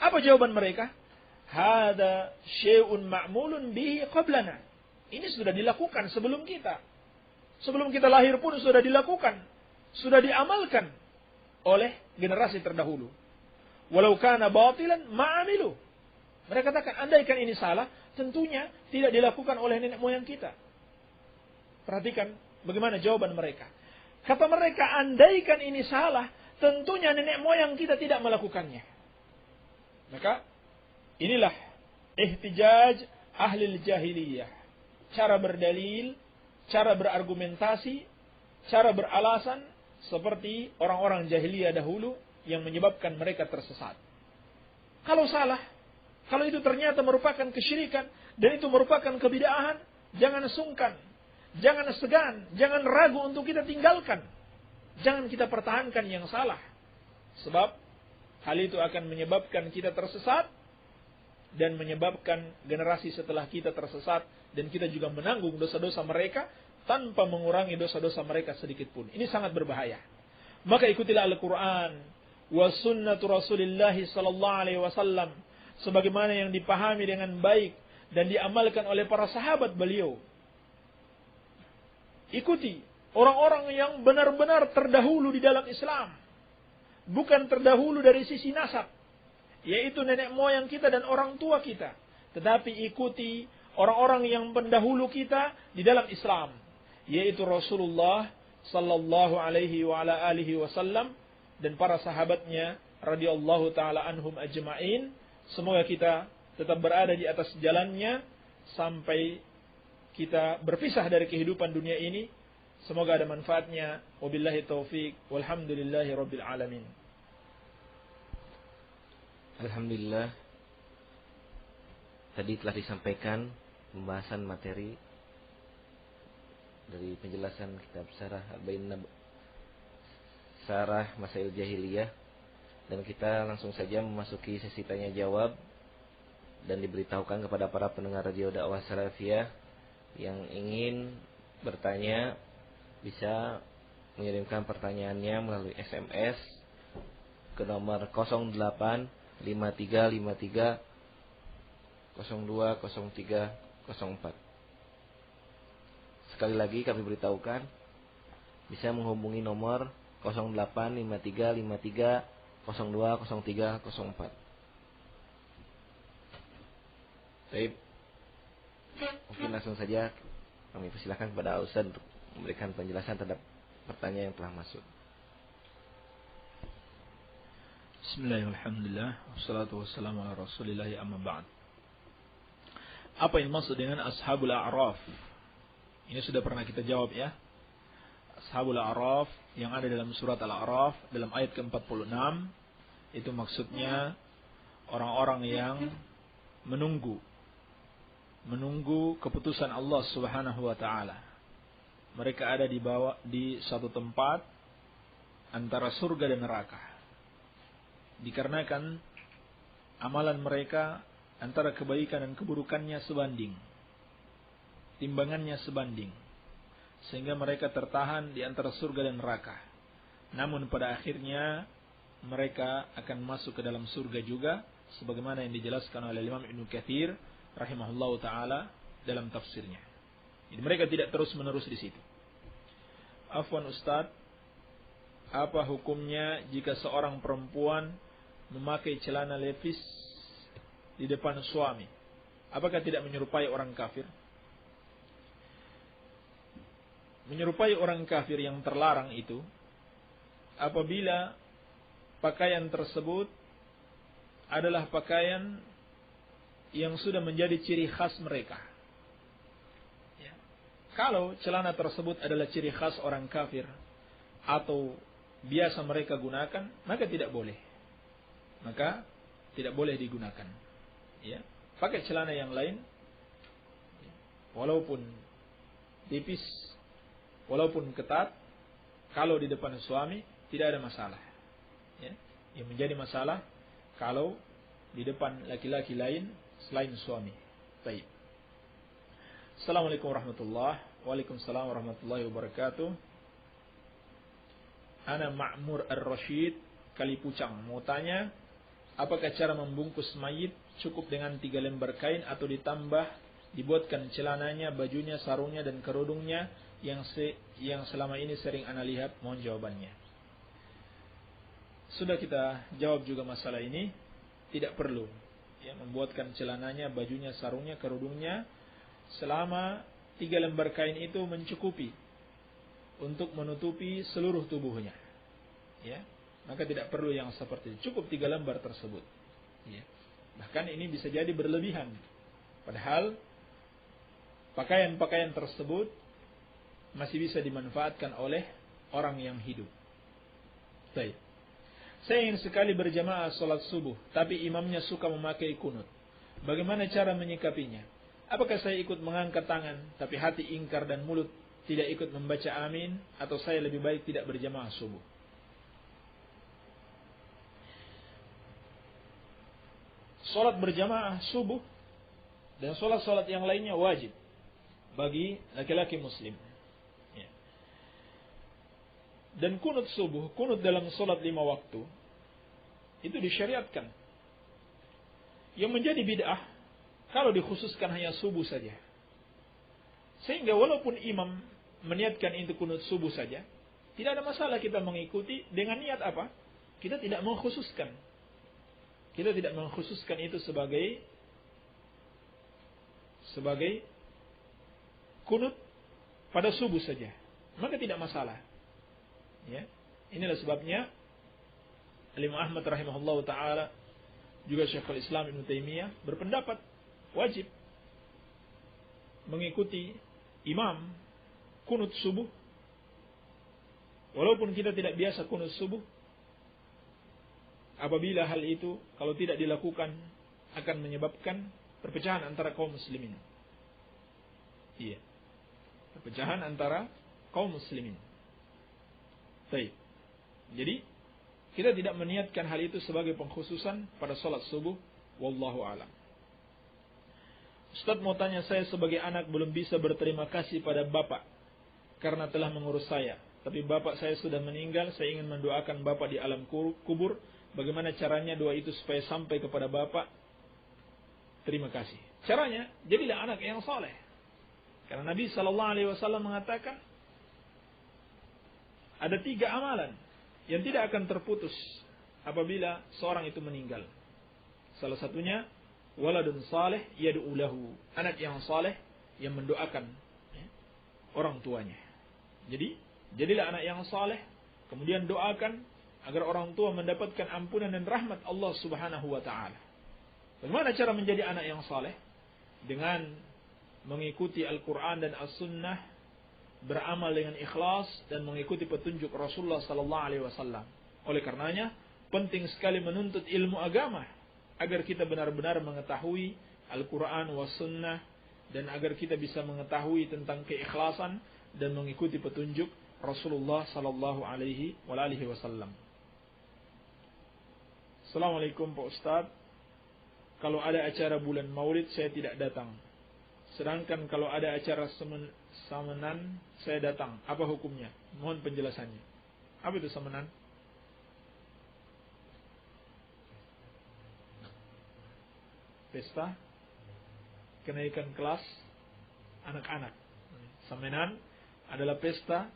Apa jawaban mereka? Hadza syai'un ma'mulun bihi qablana. Ini sudah dilakukan sebelum kita. Sebelum kita lahir pun sudah dilakukan. Sudah diamalkan oleh generasi terdahulu. Walau kana batilan ma'amilu. Mereka katakan, andaikan ini salah, tentunya tidak dilakukan oleh nenek moyang kita. Perhatikan bagaimana jawaban mereka. Kata mereka, andaikan ini salah, tentunya nenek moyang kita tidak melakukannya. Maka inilah ihtijaj ahli jahiliyah. Cara berdalil, cara berargumentasi, cara beralasan seperti orang-orang jahiliyah dahulu yang menyebabkan mereka tersesat. Kalau salah, kalau itu ternyata merupakan kesyirikan dan itu merupakan kebid'ahan, jangan sungkan, jangan segan, jangan ragu untuk kita tinggalkan. Jangan kita pertahankan yang salah. Sebab hal itu akan menyebabkan kita tersesat dan menyebabkan generasi setelah kita tersesat dan kita juga menanggung dosa-dosa mereka tanpa mengurangi dosa-dosa mereka sedikit pun. Ini sangat berbahaya. Maka ikutilah Al-Quran wa sunnatu Rasulullah sallallahu alaihi wasallam sebagaimana yang dipahami dengan baik dan diamalkan oleh para sahabat beliau. Ikuti orang-orang yang benar-benar terdahulu di dalam Islam. Bukan terdahulu dari sisi nasab, yaitu nenek moyang kita dan orang tua kita. Tetapi ikuti orang-orang yang pendahulu kita di dalam Islam, yaitu Rasulullah sallallahu alaihi wa ala alihi wasallam dan para sahabatnya radhiyallahu taala anhum ajma'in. Semoga kita tetap berada di atas jalannya sampai kita berpisah dari kehidupan dunia ini. Semoga ada manfaatnya. Wabillahi taufik. Walhamdulillahi rabbil alamin. Alhamdulillah. Tadi telah disampaikan pembahasan materi dari penjelasan kitab Syarah Masail Jahiliyah, dan kita langsung saja memasuki sesi tanya jawab dan diberitahukan kepada para pendengar radio dakwah salafiyah yang ingin bertanya bisa mengirimkan pertanyaannya melalui SMS ke nomor 085353020304. Sekali lagi kami beritahukan bisa menghubungi nomor 085353020304. Baik, mungkin langsung saja kami persilakan kepada Ustaz untuk memberikan penjelasan terhadap pertanyaan yang telah masuk. Bismillahirrahmanirrahim. Wassalatu wassalamu ala Rasulillah amma ba'd. Apa yang maksud dengan Ashabul A'raf? Ini sudah pernah kita jawab ya. Ashabul A'raf yang ada dalam surat Al-A'raf dalam ayat ke-46 itu maksudnya orang-orang yang menunggu keputusan Allah Subhanahu wa taala. Mereka ada di satu tempat antara surga dan neraka. Dikarenakan amalan mereka antara kebaikan dan keburukannya sebanding. Timbangannya sebanding. Sehingga mereka tertahan di antara surga dan neraka. Namun pada akhirnya mereka akan masuk ke dalam surga juga, sebagaimana yang dijelaskan oleh Imam Ibnu Katsir rahimahullahu taala dalam tafsirnya. Jadi mereka tidak terus-menerus di situ. Afwan Ustaz, apa hukumnya jika seorang perempuan memakai celana levis di depan suami? Apakah tidak menyerupai orang kafir? menyerupai orang kafir yang terlarang itu apabila pakaian tersebut adalah pakaian yang sudah menjadi ciri khas mereka. Ya. Kalau celana tersebut adalah ciri khas orang kafir atau biasa mereka gunakan, maka tidak boleh. Maka tidak boleh digunakan. Ya. Pakai celana yang lain, walaupun tipis, walaupun ketat, kalau di depan suami tidak ada masalah. Ya. Yang menjadi masalah kalau di depan laki-laki lain selain suami. Baik. Assalamualaikum warahmatullahi wabarakatuh. Waalaikumsalam warahmatullahi wabarakatuh. Ana Ma'mur Ar-Rashid Kalipucang mau tanya, apakah cara membungkus mayit cukup dengan 3 lembar kain atau ditambah dibuatkan celananya, bajunya, sarungnya dan kerudungnya yang selama ini sering ana lihat? Mohon jawabannya. Sudah kita jawab juga masalah ini. Tidak perlu ya, membuatkan celananya, bajunya, sarungnya, kerudungnya, selama 3 lembar kain itu mencukupi untuk menutupi seluruh tubuhnya. Ya, maka tidak perlu yang seperti itu. Cukup 3 lembar tersebut. Ya. Bahkan ini bisa jadi berlebihan. Padahal pakaian-pakaian tersebut masih bisa dimanfaatkan oleh orang yang hidup. Baik. Saya ingin sekali berjamaah sholat subuh, tapi imamnya suka memakai kunut. Bagaimana cara menyikapinya? Apakah saya ikut mengangkat tangan, tapi hati ingkar dan mulut tidak ikut membaca amin, atau saya lebih baik tidak berjamaah subuh? Sholat berjamaah subuh dan sholat-sholat yang lainnya wajib bagi laki-laki muslim. Dan kunut subuh, kunut dalam sholat 5 waktu, itu disyariatkan. Yang menjadi bid'ah, kalau dikhususkan hanya subuh saja. Sehingga walaupun imam meniatkan itu kunut subuh saja, tidak ada masalah kita mengikuti dengan niat apa? Kita tidak mengkhususkan. Kita tidak mengkhususkan itu sebagai kunut pada subuh saja. Maka tidak masalah. Ya, inilah sebabnya Imam Ahmad rahimahullah taala juga Syekhul Islam Ibnu Taimiyah berpendapat wajib mengikuti imam kunut subuh walaupun kita tidak biasa kunut subuh, apabila hal itu kalau tidak dilakukan akan menyebabkan perpecahan antara kaum muslimin. Iya. Perpecahan antara kaum muslimin. Baik. Jadi kita tidak meniatkan hal itu sebagai pengkhususan pada sholat subuh. Wallahu a'lam. Ustaz mau tanya, saya sebagai anak belum bisa berterima kasih pada bapak karena telah mengurus saya. Tapi bapak saya sudah meninggal. Saya ingin mendoakan bapak di alam kubur. Bagaimana caranya doa itu supaya sampai kepada bapak? Terima kasih. Caranya, jadilah anak yang saleh. Karena Nabi SAW mengatakan ada 3 amalan yang tidak akan terputus apabila seorang itu meninggal. Salah satunya waladun saleh yad'u lahu, anak yang saleh yang mendoakan orang tuanya. Jadi, jadilah anak yang saleh, kemudian doakan agar orang tua mendapatkan ampunan dan rahmat Allah Subhanahu wa taala. Bagaimana cara menjadi anak yang saleh? Dengan mengikuti Al-Qur'an dan As-Sunnah, beramal dengan ikhlas dan mengikuti petunjuk Rasulullah sallallahu alaihi wasallam. Oleh karenanya, penting sekali menuntut ilmu agama agar kita benar-benar mengetahui Al-Qur'an was sunnah dan agar kita bisa mengetahui tentang keikhlasan dan mengikuti petunjuk Rasulullah sallallahu alaihi wasallam. Assalamualaikum Pak Ustaz. Kalau ada acara bulan Maulid saya tidak datang. Sedangkan kalau ada acara samenan saya datang. Apa hukumnya? Mohon penjelasannya. Apa itu samenan? Pesta kenaikan kelas anak-anak. Samenan adalah pesta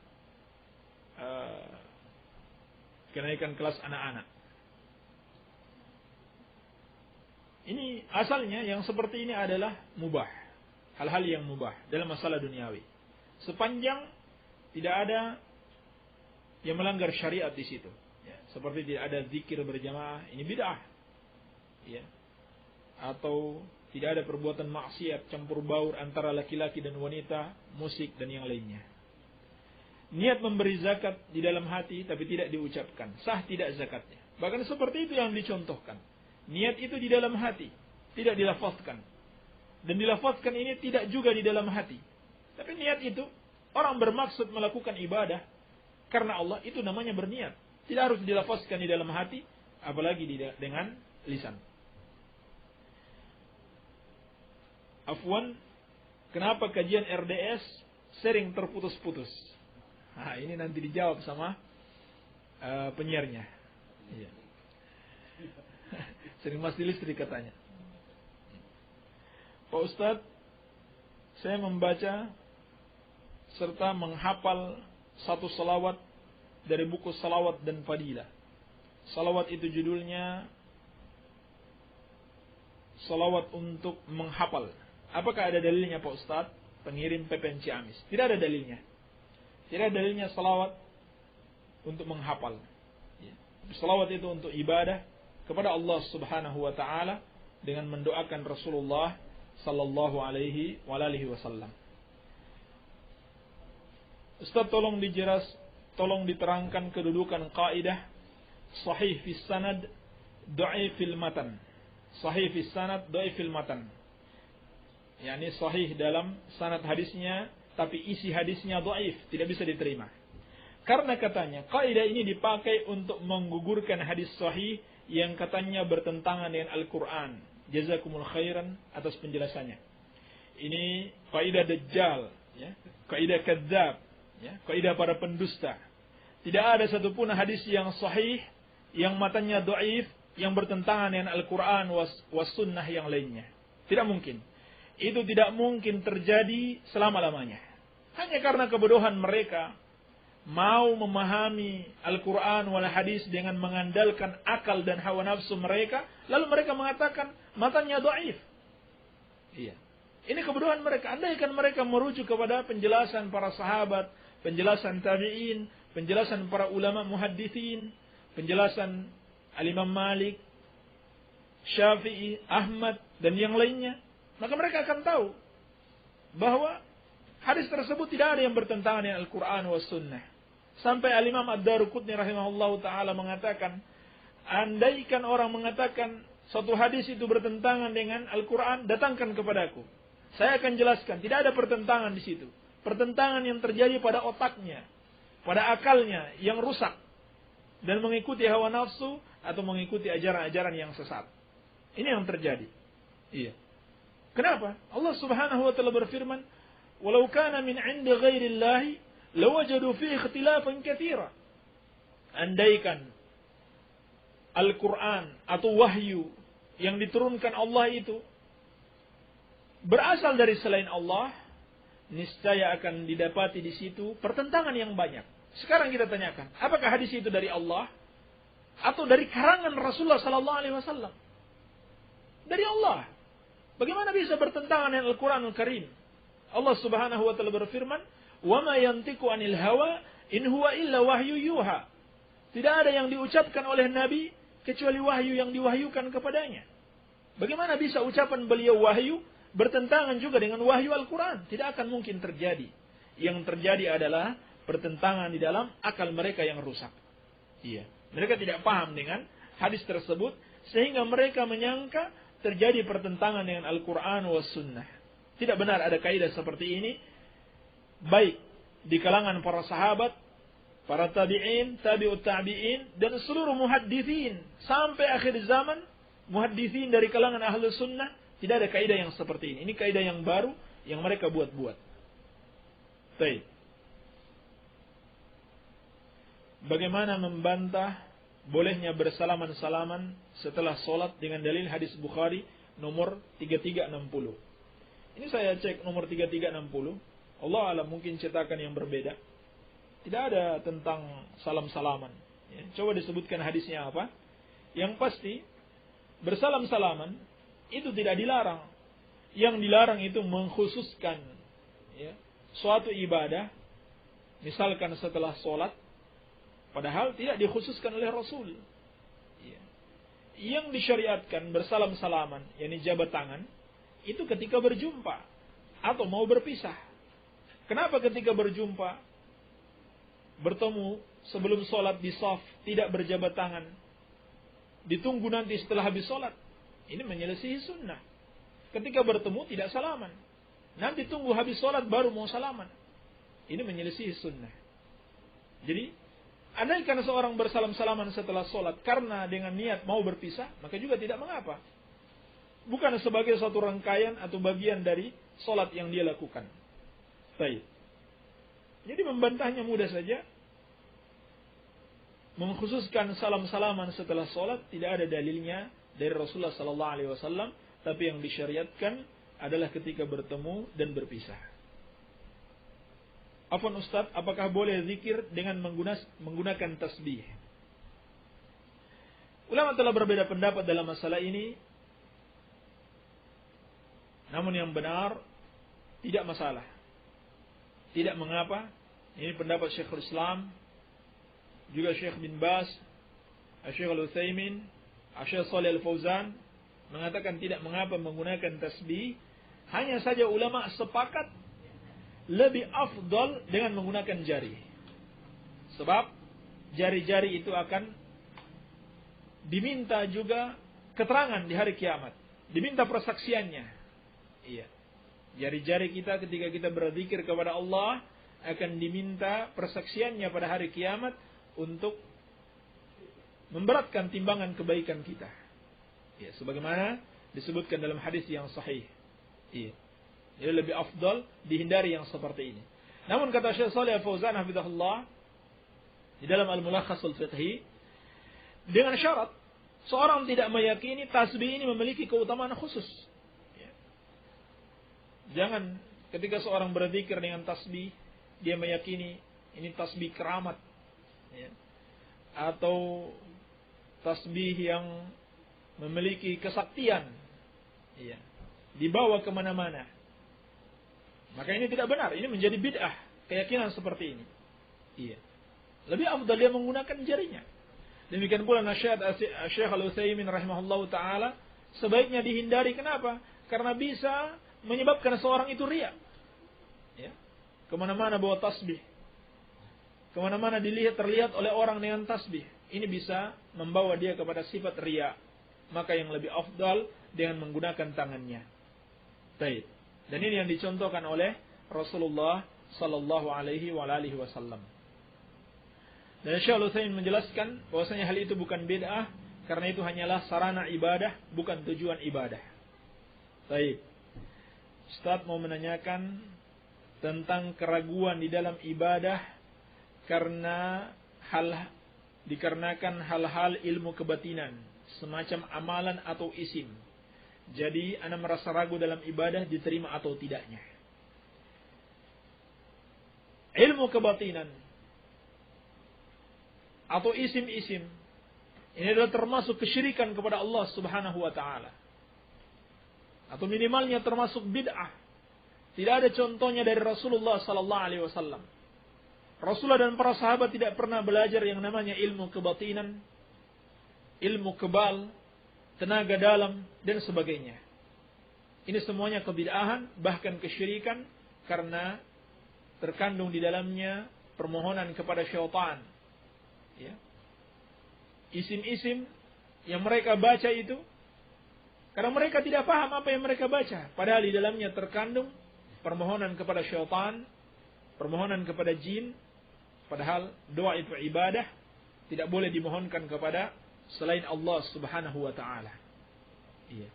kenaikan kelas anak-anak. Ini asalnya yang seperti ini adalah mubah. Hal-hal yang mubah dalam masalah duniawi. Sepanjang tidak ada yang melanggar syariat di situ. Ya, seperti tidak ada zikir berjamaah, ini bid'ah. Ya. Atau tidak ada perbuatan maksiat campur baur antara laki-laki dan wanita, musik dan yang lainnya. Niat memberi zakat di dalam hati tapi tidak diucapkan, sah tidak zakatnya. Bahkan seperti itu yang dicontohkan. Niat itu di dalam hati, tidak dilafazkan. Dan dilafazkan ini tidak juga di dalam hati. Tapi niat itu, orang bermaksud melakukan ibadah karena Allah, itu namanya berniat. Tidak harus dilafazkan di dalam hati, apalagi dengan lisan. Afwan, kenapa kajian RDS sering terputus-putus? Nah, ini nanti dijawab sama penyiarnya. Iya. Sering mati listrik katanya. Pak Ustadz, saya membaca serta menghafal satu salawat dari buku Salawat dan Fadilah. Salawat itu judulnya Salawat untuk menghafal. Apakah ada dalilnya Pak Ustadz? Pengirim PPN Ciamis. Tidak ada dalilnya. Tidak ada dalilnya salawat untuk menghafal. Salawat itu untuk ibadah kepada Allah Subhanahu wa taala dengan mendoakan Rasulullah sallallahu alaihi wasallam. Ustaz, tolong diterangkan kedudukan kaidah sahih fis sanad, dhaif fil matan. Sahih fis sanad, dhaif fil matan. yakni sahih dalam sanad hadisnya, tapi isi hadisnya dhaif, tidak bisa diterima. Karena katanya kaidah ini dipakai untuk menggugurkan hadis sahih yang katanya bertentangan dengan Al-Quran. Jazakumul khairan atas penjelasannya. Ini kaidah dajjal, ya, kaidah kadzab, ya, kaidah para pendusta. Tidak ada satupun hadis yang sahih yang matanya dhaif yang bertentangan dengan Al-Quran was sunnah yang lainnya. Tidak mungkin. Itu tidak mungkin terjadi selama-lamanya. Hanya karena kebodohan mereka mau memahami Al-Quran wal hadis dengan mengandalkan akal dan hawa nafsu mereka, lalu mereka mengatakan matanya dhaif. Iya. Ini kebodohan mereka. Andaikan mereka merujuk kepada penjelasan para sahabat, penjelasan tabi'in, penjelasan para ulama muhaddithin, penjelasan Al-Imam Malik, Syafi'i, Ahmad, dan yang lainnya, maka mereka akan tahu bahwa hadis tersebut tidak ada yang bertentangan dengan Al-Quran was sunnah. Sampai Al-Imam Ad-Daruqutni rahimahullahu ta'ala mengatakan, andaikan orang mengatakan suatu hadis itu bertentangan dengan Al-Quran, datangkan kepadaku. Saya akan jelaskan, tidak ada pertentangan di situ. Pertentangan yang terjadi pada otaknya, pada akalnya yang rusak dan mengikuti hawa nafsu atau mengikuti ajaran-ajaran yang sesat. Ini yang terjadi. Iya. Kenapa? Allah Subhanahu wa taala berfirman, "Walau kana min 'indi ghairillahi lawajadu fihi ikhtilafan katsira." Andaikan Al-Qur'an atau wahyu yang diturunkan Allah itu berasal dari selain Allah, niscaya akan didapati di situ pertentangan yang banyak. Sekarang kita tanyakan, apakah hadis itu dari Allah atau dari karangan Rasulullah sallallahu alaihi wasallam? Dari Allah. Bagaimana bisa bertentangan dengan Al-Quranul Karim? Allah Subhanahu wa taala berfirman, "Wa ma yantiqu 'anil hawa in huwa illa wahyu yuha." Tidak ada yang diucapkan oleh Nabi kecuali wahyu yang diwahyukan kepadanya. Bagaimana bisa ucapan beliau wahyu bertentangan juga dengan wahyu Al-Quran? Tidak akan mungkin terjadi. Yang terjadi adalah pertentangan di dalam akal mereka yang rusak. Iya. Mereka tidak paham dengan hadis tersebut, sehingga mereka menyangka terjadi pertentangan dengan Al-Quran was sunnah. Tidak benar ada kaidah seperti ini, baik di kalangan para sahabat, para tabi'in, tabi'ut tabi'in, dan seluruh muhaddithin sampai akhir zaman, muhaddithin dari kalangan ahlu sunnah. Tidak ada kaidah yang seperti ini. Ini kaidah yang baru yang mereka buat-buat. Baik. Bagaimana membantah bolehnya bersalaman-salaman setelah sholat dengan dalil hadis Bukhari nomor 3360. Ini saya cek nomor 3360. Allah alam mungkin cetakan yang berbeda. Tidak ada tentang salam-salaman. Ya, coba disebutkan hadisnya apa. Yang pasti bersalam-salaman itu tidak dilarang. Yang dilarang itu mengkhususkan, ya, suatu ibadah misalkan setelah sholat, padahal tidak dikhususkan oleh Rasul. Ya. Yang disyariatkan bersalam-salaman, yakni jabat tangan, itu ketika berjumpa atau mau berpisah. Kenapa ketika berjumpa, bertemu sebelum sholat di shaf, tidak berjabat tangan, ditunggu nanti setelah habis sholat? Ini menyelisihi sunnah. Ketika bertemu tidak salaman, nanti tunggu habis sholat baru mau salaman. Ini menyelisihi sunnah. Jadi, andaikan seorang bersalam-salaman setelah sholat karena dengan niat mau berpisah, maka juga tidak mengapa. Bukan sebagai suatu rangkaian atau bagian dari sholat yang dia lakukan. Baik. Jadi membantahnya mudah saja. Mengkhususkan salam-salaman setelah sholat tidak ada dalilnya dari Rasulullah SAW. Tapi yang disyariatkan adalah ketika bertemu dan berpisah. Afwan Ustaz, apakah boleh zikir dengan menggunakan tasbih? Ulama telah berbeda pendapat dalam masalah ini. Namun yang benar, tidak masalah. Tidak mengapa. Ini pendapat Syekhul Islam, juga Syekh bin Baz, Syekh Al-Utsaimin, Syekh Shalih Al-Fauzan mengatakan tidak mengapa menggunakan tasbih. Hanya saja ulama sepakat lebih afdal dengan menggunakan jari. Sebab jari-jari itu akan diminta juga keterangan di hari kiamat. Diminta persaksiannya. Iya. Jari-jari kita ketika kita berzikir kepada Allah akan diminta persaksiannya pada hari kiamat untuk memberatkan timbangan kebaikan kita. Ya, sebagaimana disebutkan dalam hadis yang sahih. Iya. Jadi lebih afdal dihindari yang seperti ini. Namun kata Syekh Shalih Al-Fauzan hafizahullah di dalam Al-Mulakhasul Fiqhi, dengan syarat seorang tidak meyakini tasbih ini memiliki keutamaan khusus. Ya. Jangan ketika seorang berzikir dengan tasbih dia meyakini ini tasbih keramat, ya, atau tasbih yang memiliki kesaktian, ya, dibawa kemana-mana. Maka ini tidak benar. Ini menjadi bid'ah. Keyakinan seperti ini. Iya. Lebih afdal dia menggunakan jarinya. Demikian pula nasihat Syekh Al-Utsaimin rahimahullahu ta'ala. Sebaiknya dihindari. Kenapa? Karena bisa menyebabkan seorang itu riya. Ya. Kemana-mana bawa tasbih. Kemana-mana terlihat oleh orang dengan tasbih. Ini bisa membawa dia kepada sifat riya. Maka yang lebih afdal dengan menggunakan tangannya. Baik. Dan ini yang dicontohkan oleh Rasulullah sallallahu alaihi wasallam. Dan Syekh Al-Utsaimin menjelaskan bahwasanya hal itu bukan bid'ah karena itu hanyalah sarana ibadah, bukan tujuan ibadah. Baik. Ustaz mau menanyakan tentang keraguan di dalam ibadah dikarenakan hal-hal ilmu kebatinan, semacam amalan atau isim. Jadi, ana merasa ragu dalam ibadah diterima atau tidaknya. Ilmu kebatinan atau isim-isim ini adalah termasuk kesyirikan kepada Allah Subhanahu wa taala. Atau minimalnya termasuk bid'ah. Tidak ada contohnya dari Rasulullah sallallahu alaihi wasallam. Rasulullah dan para sahabat tidak pernah belajar yang namanya ilmu kebatinan, ilmu kebal, tenaga dalam, dan sebagainya. Ini semuanya kebid'ahan, bahkan kesyirikan, karena terkandung di dalamnya permohonan kepada syaitan. Ya. Isim-isim yang mereka baca itu, karena mereka tidak paham apa yang mereka baca. Padahal di dalamnya terkandung permohonan kepada syaitan, permohonan kepada jin. Padahal doa itu ibadah, tidak boleh dimohonkan kepada selain Allah Subhanahu wa ta'ala. Iya.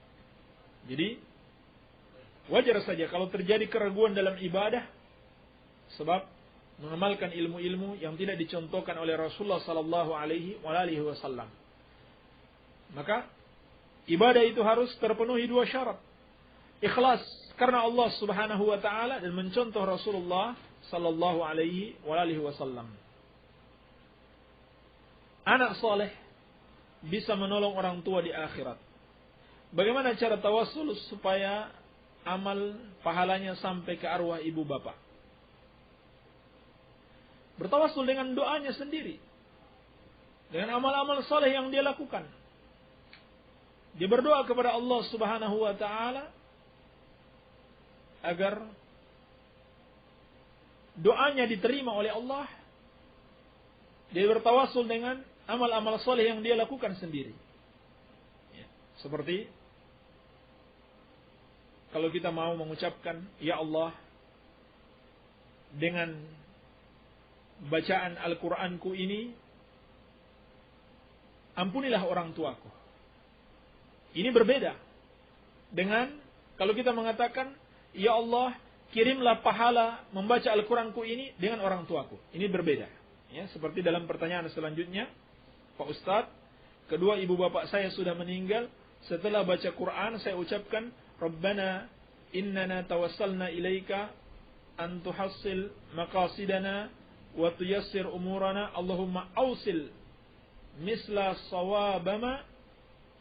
Jadi wajar saja kalau terjadi keraguan dalam ibadah sebab mengamalkan ilmu-ilmu yang tidak dicontohkan oleh Rasulullah sallallahu alaihi wasallam. Maka ibadah itu harus terpenuhi dua syarat. Ikhlas karena Allah Subhanahu wa ta'ala dan mencontoh Rasulullah sallallahu alaihi wasallam. Anak soleh bisa menolong orang tua di akhirat. Bagaimana cara tawassul supaya amal pahalanya sampai ke arwah ibu bapak? bertawasul dengan doanya sendiri, dengan amal-amal soleh yang dia lakukan. Dia berdoa kepada Allah Subhanahu wa taala agar doanya diterima oleh Allah. Dia bertawasul dengan amal-amal soleh yang dia lakukan sendiri. Ya, seperti kalau kita mau mengucapkan, ya Allah, dengan bacaan Al-Quranku ini, ampunilah orang tuaku. Ini berbeda dengan kalau kita mengatakan, ya Allah, kirimlah pahala membaca Al-Quranku ini dengan orang tuaku. Ini berbeda. Ya, seperti dalam pertanyaan selanjutnya, Pak Ustadz, kedua ibu bapak saya sudah meninggal. Setelah baca Quran, saya ucapkan, Rabbana innana tawassalna ilaika an tuhassil maqasidana wa tuyassir umurana. Allahumma awsil misla sawabama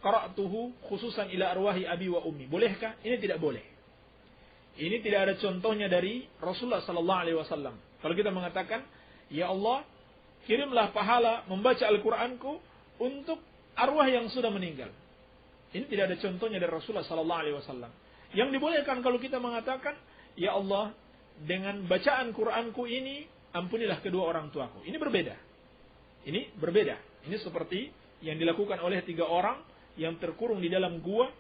qara'tuhu khususan ila arwahi abi wa ummi. Bolehkah? Ini tidak boleh. Ini tidak ada contohnya dari Rasulullah sallallahu alaihi wasallam. Kalau kita mengatakan, ya Allah, kirimlah pahala membaca Al-Qur'anku untuk arwah yang sudah meninggal. Ini tidak ada contohnya dari Rasulullah sallallahu alaihi wasallam. Yang dibolehkan kalau kita mengatakan, ya Allah, dengan bacaan Qur'anku ini ampunilah kedua orang tuaku. Ini berbeda. Ini berbeda. Ini seperti yang dilakukan oleh 3 orang yang terkurung di dalam gua,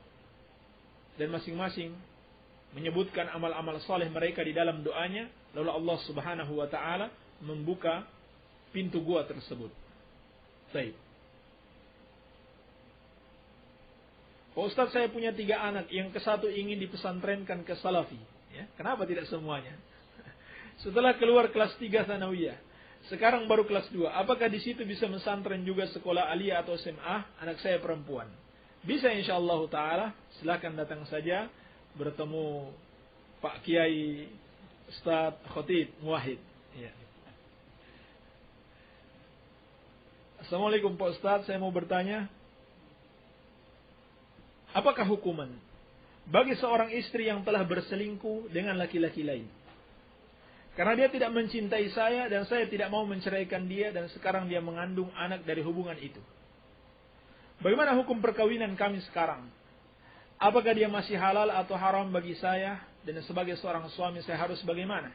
dan masing-masing menyebutkan amal-amal saleh mereka di dalam doanya, lalu Allah Subhanahu wa taala membuka pintu gua tersebut. Baik. Pak Ustaz, saya punya 3 anak, yang ke-1 ingin dipesantrenkan ke Salafi. Ya, kenapa tidak semuanya? Setelah keluar kelas 3 Tsanawiyah, sekarang baru kelas 2. Apakah di situ bisa mesantren juga sekolah aliyah atau SMA? Anak saya perempuan. Bisa insyaallah taala, silakan datang saja bertemu Pak Kiai Ustaz Khotib Muwahhid. Ya. Assalamualaikum Pak Ustaz, saya mau bertanya, apakah hukuman bagi seorang istri yang telah berselingkuh dengan laki-laki lain? Karena dia tidak mencintai saya dan saya tidak mau menceraikan dia, dan sekarang dia mengandung anak dari hubungan itu. Bagaimana hukum perkawinan kami sekarang? Apakah dia masih halal atau haram bagi saya? Dan sebagai seorang suami saya harus bagaimana?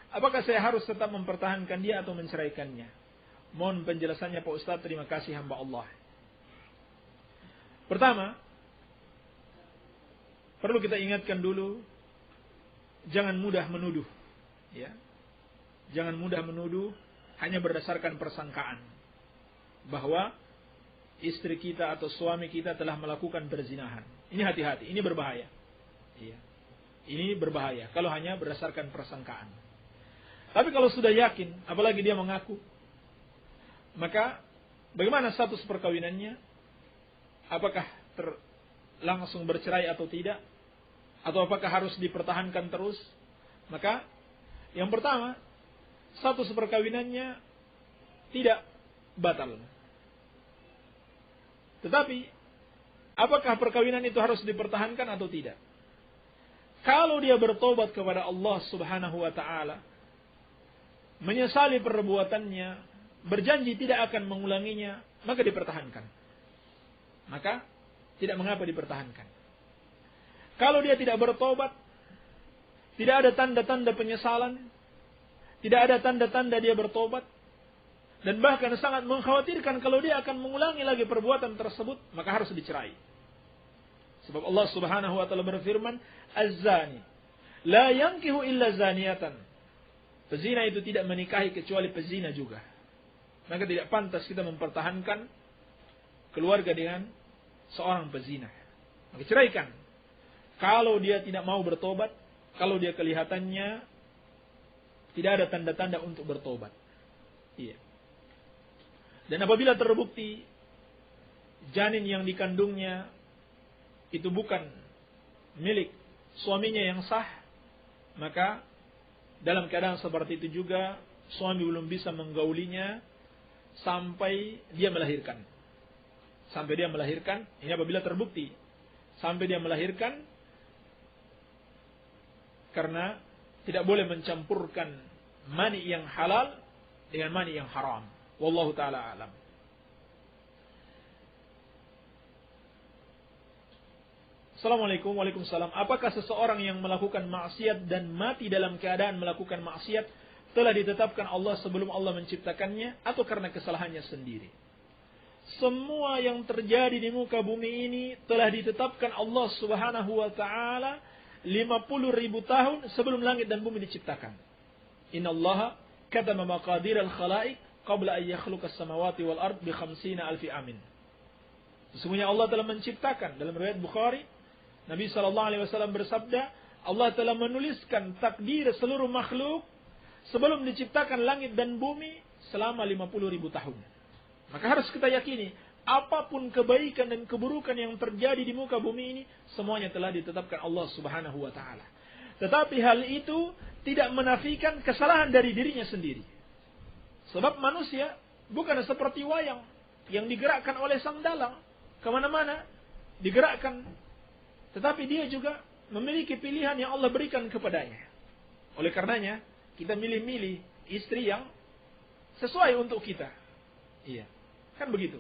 Apakah saya harus tetap mempertahankan dia atau menceraikannya? Mohon penjelasannya Pak Ustaz, terima kasih hamba Allah. Pertama, perlu kita ingatkan dulu, jangan mudah menuduh. Ya, jangan mudah menuduh hanya berdasarkan persangkaan bahwa istri kita atau suami kita telah melakukan perzinahan. Ini hati-hati, ini berbahaya. Ya, ini berbahaya kalau hanya berdasarkan persangkaan. Tapi kalau sudah yakin, apalagi dia mengaku, maka bagaimana status perkawinannya? Apakah langsung bercerai atau tidak? Atau apakah harus dipertahankan terus? Maka yang pertama, status perkawinannya tidak batal. Tetapi, apakah perkawinan itu harus dipertahankan atau tidak? Kalau dia bertobat kepada Allah Subhanahu wa taala, menyesali perbuatannya, berjanji tidak akan mengulanginya, maka dipertahankan. Maka tidak mengapa dipertahankan. Kalau dia tidak bertobat, tidak ada tanda-tanda penyesalan, tidak ada tanda-tanda dia bertobat, dan bahkan sangat mengkhawatirkan kalau dia akan mengulangi lagi perbuatan tersebut, maka harus dicerai. Sebab Allah Subhanahu wa taala berfirman, "Az-zani la yankihu illa zaniyatan." Pezina itu tidak menikahi kecuali pezina juga. Maka tidak pantas kita mempertahankan keluarga dengan seorang pezina. Maka ceraikan. Kalau dia tidak mau bertobat, kalau dia kelihatannya tidak ada tanda-tanda untuk bertobat. Iya. Dan apabila terbukti janin yang dikandungnya itu bukan milik suaminya yang sah, maka dalam keadaan seperti itu juga suami belum bisa menggaulinya sampai dia melahirkan. Sampai dia melahirkan, ini apabila terbukti. Sampai dia melahirkan, karena tidak boleh mencampurkan mani yang halal dengan mani yang haram. Wallahu taala alam. Assalamualaikum. Waalaikumsalam. Apakah seseorang yang melakukan maksiat dan mati dalam keadaan melakukan maksiat telah ditetapkan Allah sebelum Allah menciptakannya atau karena kesalahannya sendiri? Semua yang terjadi di muka bumi ini telah ditetapkan Allah Subhanahu wa taala 50.000 tahun sebelum langit dan bumi diciptakan. Innallaha katama maqadir al-khalaiq qabla an yakhluqa as-samawati wal ard bi 50,000 amin. Sesungguhnya Allah telah menciptakan, dalam riwayat Bukhari, Nabi SAW bersabda, Allah telah menuliskan takdir seluruh makhluk sebelum diciptakan langit dan bumi selama 50.000 tahun. Maka harus kita yakini, apapun kebaikan dan keburukan yang terjadi di muka bumi ini, semuanya telah ditetapkan Allah Subhanahu wa taala. Tetapi hal itu tidak menafikan kesalahan dari dirinya sendiri. Sebab manusia bukan seperti wayang yang digerakkan oleh sang dalang kemana-mana, digerakkan. Tetapi dia juga memiliki pilihan yang Allah berikan kepadanya. Oleh karenanya, kita milih-milih istri yang sesuai untuk kita. Iya, kan begitu.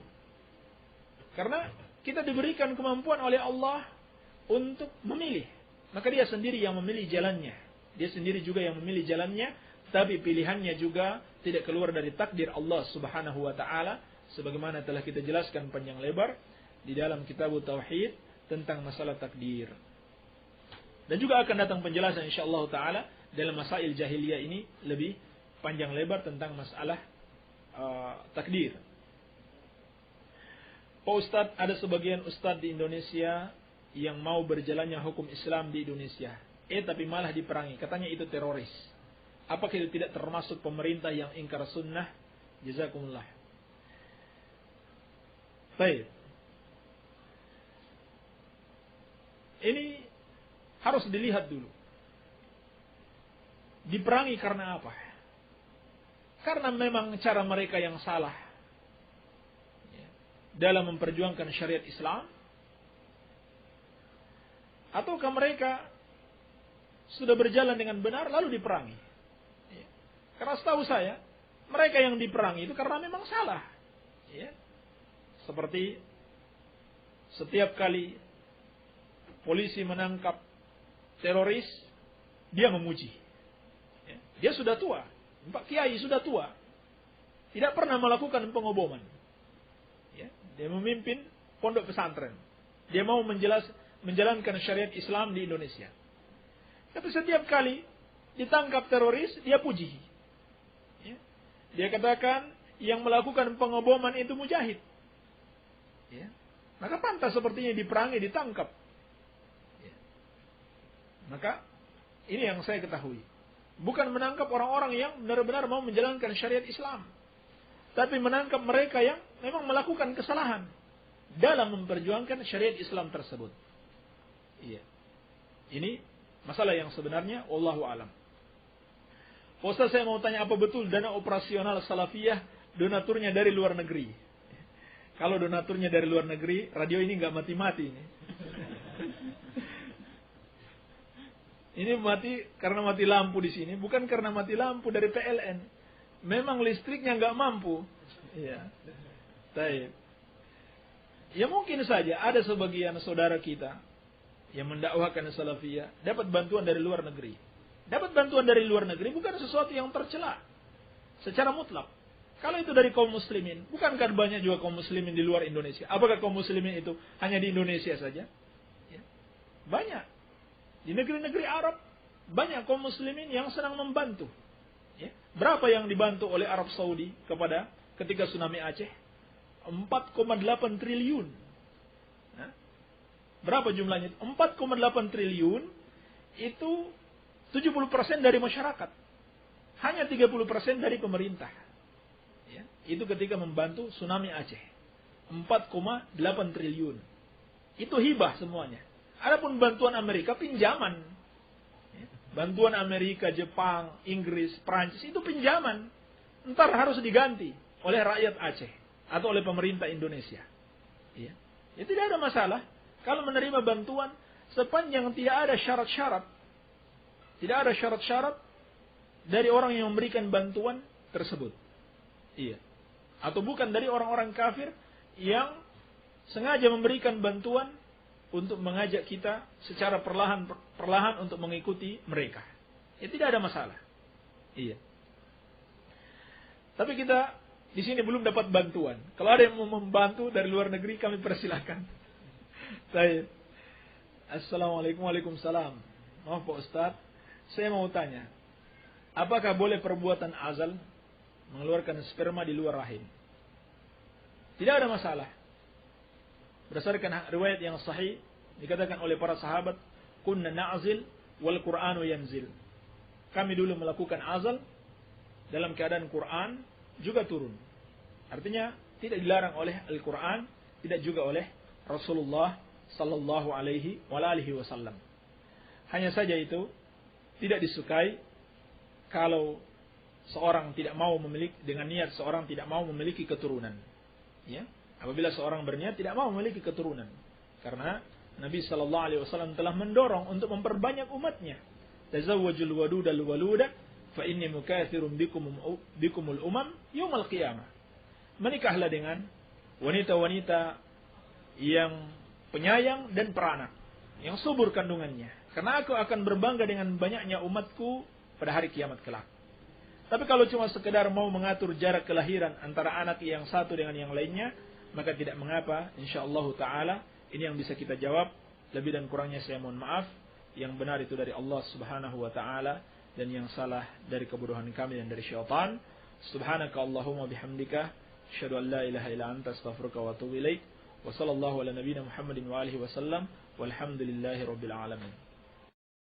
Karena kita diberikan kemampuan oleh Allah untuk memilih. Maka dia sendiri yang memilih jalannya. Dia sendiri juga yang memilih jalannya. Tapi pilihannya juga tidak keluar dari takdir Allah Subhanahu wa ta'ala. Sebagaimana telah kita jelaskan panjang lebar di dalam kitab Tauhid tentang masalah takdir. Dan juga akan datang penjelasan insyaallah ta'ala dalam masail jahiliyah ini lebih panjang lebar tentang masalah takdir. Pak Ustadz, ada sebagian Ustadz di Indonesia yang mau berjalannya hukum Islam di Indonesia. Tapi malah diperangi. Katanya itu teroris. Apakah itu tidak termasuk pemerintah yang ingkar sunnah? Jazakumullah. Baik. Ini harus dilihat dulu. Diperangi karena apa? Karena memang cara mereka yang salah dalam memperjuangkan syariat Islam, ataukah mereka sudah berjalan dengan benar lalu diperangi? Karena setahu saya mereka yang diperangi itu karena memang salah. Seperti setiap kali polisi menangkap teroris, dia memuji. Dia sudah tua, Pak Kiai sudah tua, tidak pernah melakukan pengoboman. Dia memimpin pondok pesantren. Dia mau menjalankan syariat Islam di Indonesia. Tapi setiap kali ditangkap teroris, dia puji. Dia katakan yang melakukan pengoboman itu mujahid. Maka pantas sepertinya diperangi, ditangkap. Maka ini yang saya ketahui. Bukan menangkap orang-orang yang benar-benar mau menjalankan syariat Islam. Tapi menangkap mereka yang memang melakukan kesalahan dalam memperjuangkan syariat Islam tersebut. Ini masalah yang sebenarnya wallahu alam. Ustaz, saya mau tanya, apa betul dana operasional Salafiyah donaturnya dari luar negeri? Kalau donaturnya dari luar negeri, radio ini nggak mati-mati ini. Ini mati karena mati lampu di sini, bukan karena mati lampu dari PLN. Memang listriknya nggak mampu. Baik. Ya mungkin saja ada sebagian saudara kita yang mendakwahkan Salafiyah dapat bantuan dari luar negeri. Dapat bantuan dari luar negeri bukan sesuatu yang tercela secara mutlak. Kalau itu dari kaum muslimin, bukankah banyak juga kaum muslimin di luar Indonesia? Apakah kaum muslimin itu hanya di Indonesia saja? Banyak. Di negeri-negeri Arab, banyak kaum muslimin yang senang membantu. Berapa yang dibantu oleh Arab Saudi ketika tsunami Aceh? 4,8 triliun. Berapa jumlahnya? 4,8 triliun itu 70% dari masyarakat. Hanya 30% dari pemerintah. Itu ketika membantu tsunami Aceh. 4,8 triliun. Itu hibah semuanya. Adapun bantuan Amerika pinjaman. Bantuan Amerika, Jepang, Inggris, Prancis itu pinjaman. Ntar harus diganti oleh rakyat Aceh atau oleh pemerintah Indonesia. Ya tidak ada masalah kalau menerima bantuan sepanjang tidak ada syarat-syarat. Tidak ada syarat-syarat dari orang yang memberikan bantuan tersebut. Iya. Atau bukan dari orang-orang kafir yang sengaja memberikan bantuan untuk mengajak kita secara perlahan untuk mengikuti mereka. Ya tidak ada masalah. Iya. Tapi kita di sini belum dapat bantuan. Kalau ada yang mau membantu dari luar negeri, kami persilahkan. Assalamualaikum, waalaikumsalam. Maaf Pak Ustaz, saya mau tanya, apakah boleh perbuatan azal mengeluarkan sperma di luar rahim? Tidak ada masalah. Berdasarkan riwayat yang sahih, dikatakan oleh para sahabat, kunna na'zil wal Qur'anu yanzil. Kami dulu melakukan azal dalam keadaan Quran juga turun. Artinya tidak dilarang oleh Al-Quran, tidak juga oleh Rasulullah sallallahu alaihi wasallam. Hanya saja itu tidak disukai kalau seorang tidak mau memiliki, dengan niat seorang tidak mau memiliki keturunan. Ya, apabila seorang berniat tidak mau memiliki keturunan, karena Nabi sallallahu alaihi wasallam telah mendorong untuk memperbanyak umatnya. Tazawwajul wadudal waluda fa inni mukatsirun bikumul umam yaumil qiyamah. Menikahlah dengan wanita-wanita yang penyayang dan peranak, yang subur kandungannya, karena aku akan berbangga dengan banyaknya umatku pada hari kiamat kelak. Tapi kalau cuma sekedar mau mengatur jarak kelahiran antara anak yang satu dengan yang lainnya, maka tidak mengapa, insyaallah taala. Ini yang bisa kita jawab. Lebih dan kurangnya saya mohon maaf. Yang benar itu dari Allah Subhanahu wa taala, dan yang salah dari kebodohan kami dan dari syaitan. Subhanaka Allahumma bihamdika asyhadu an la ilaha illa anta astaghfiruka wa atubu ilaik. Wa sallallahu ala nabiyyina Muhammadin wa alihi wasallam. Walhamdulillahi rabbil alamin.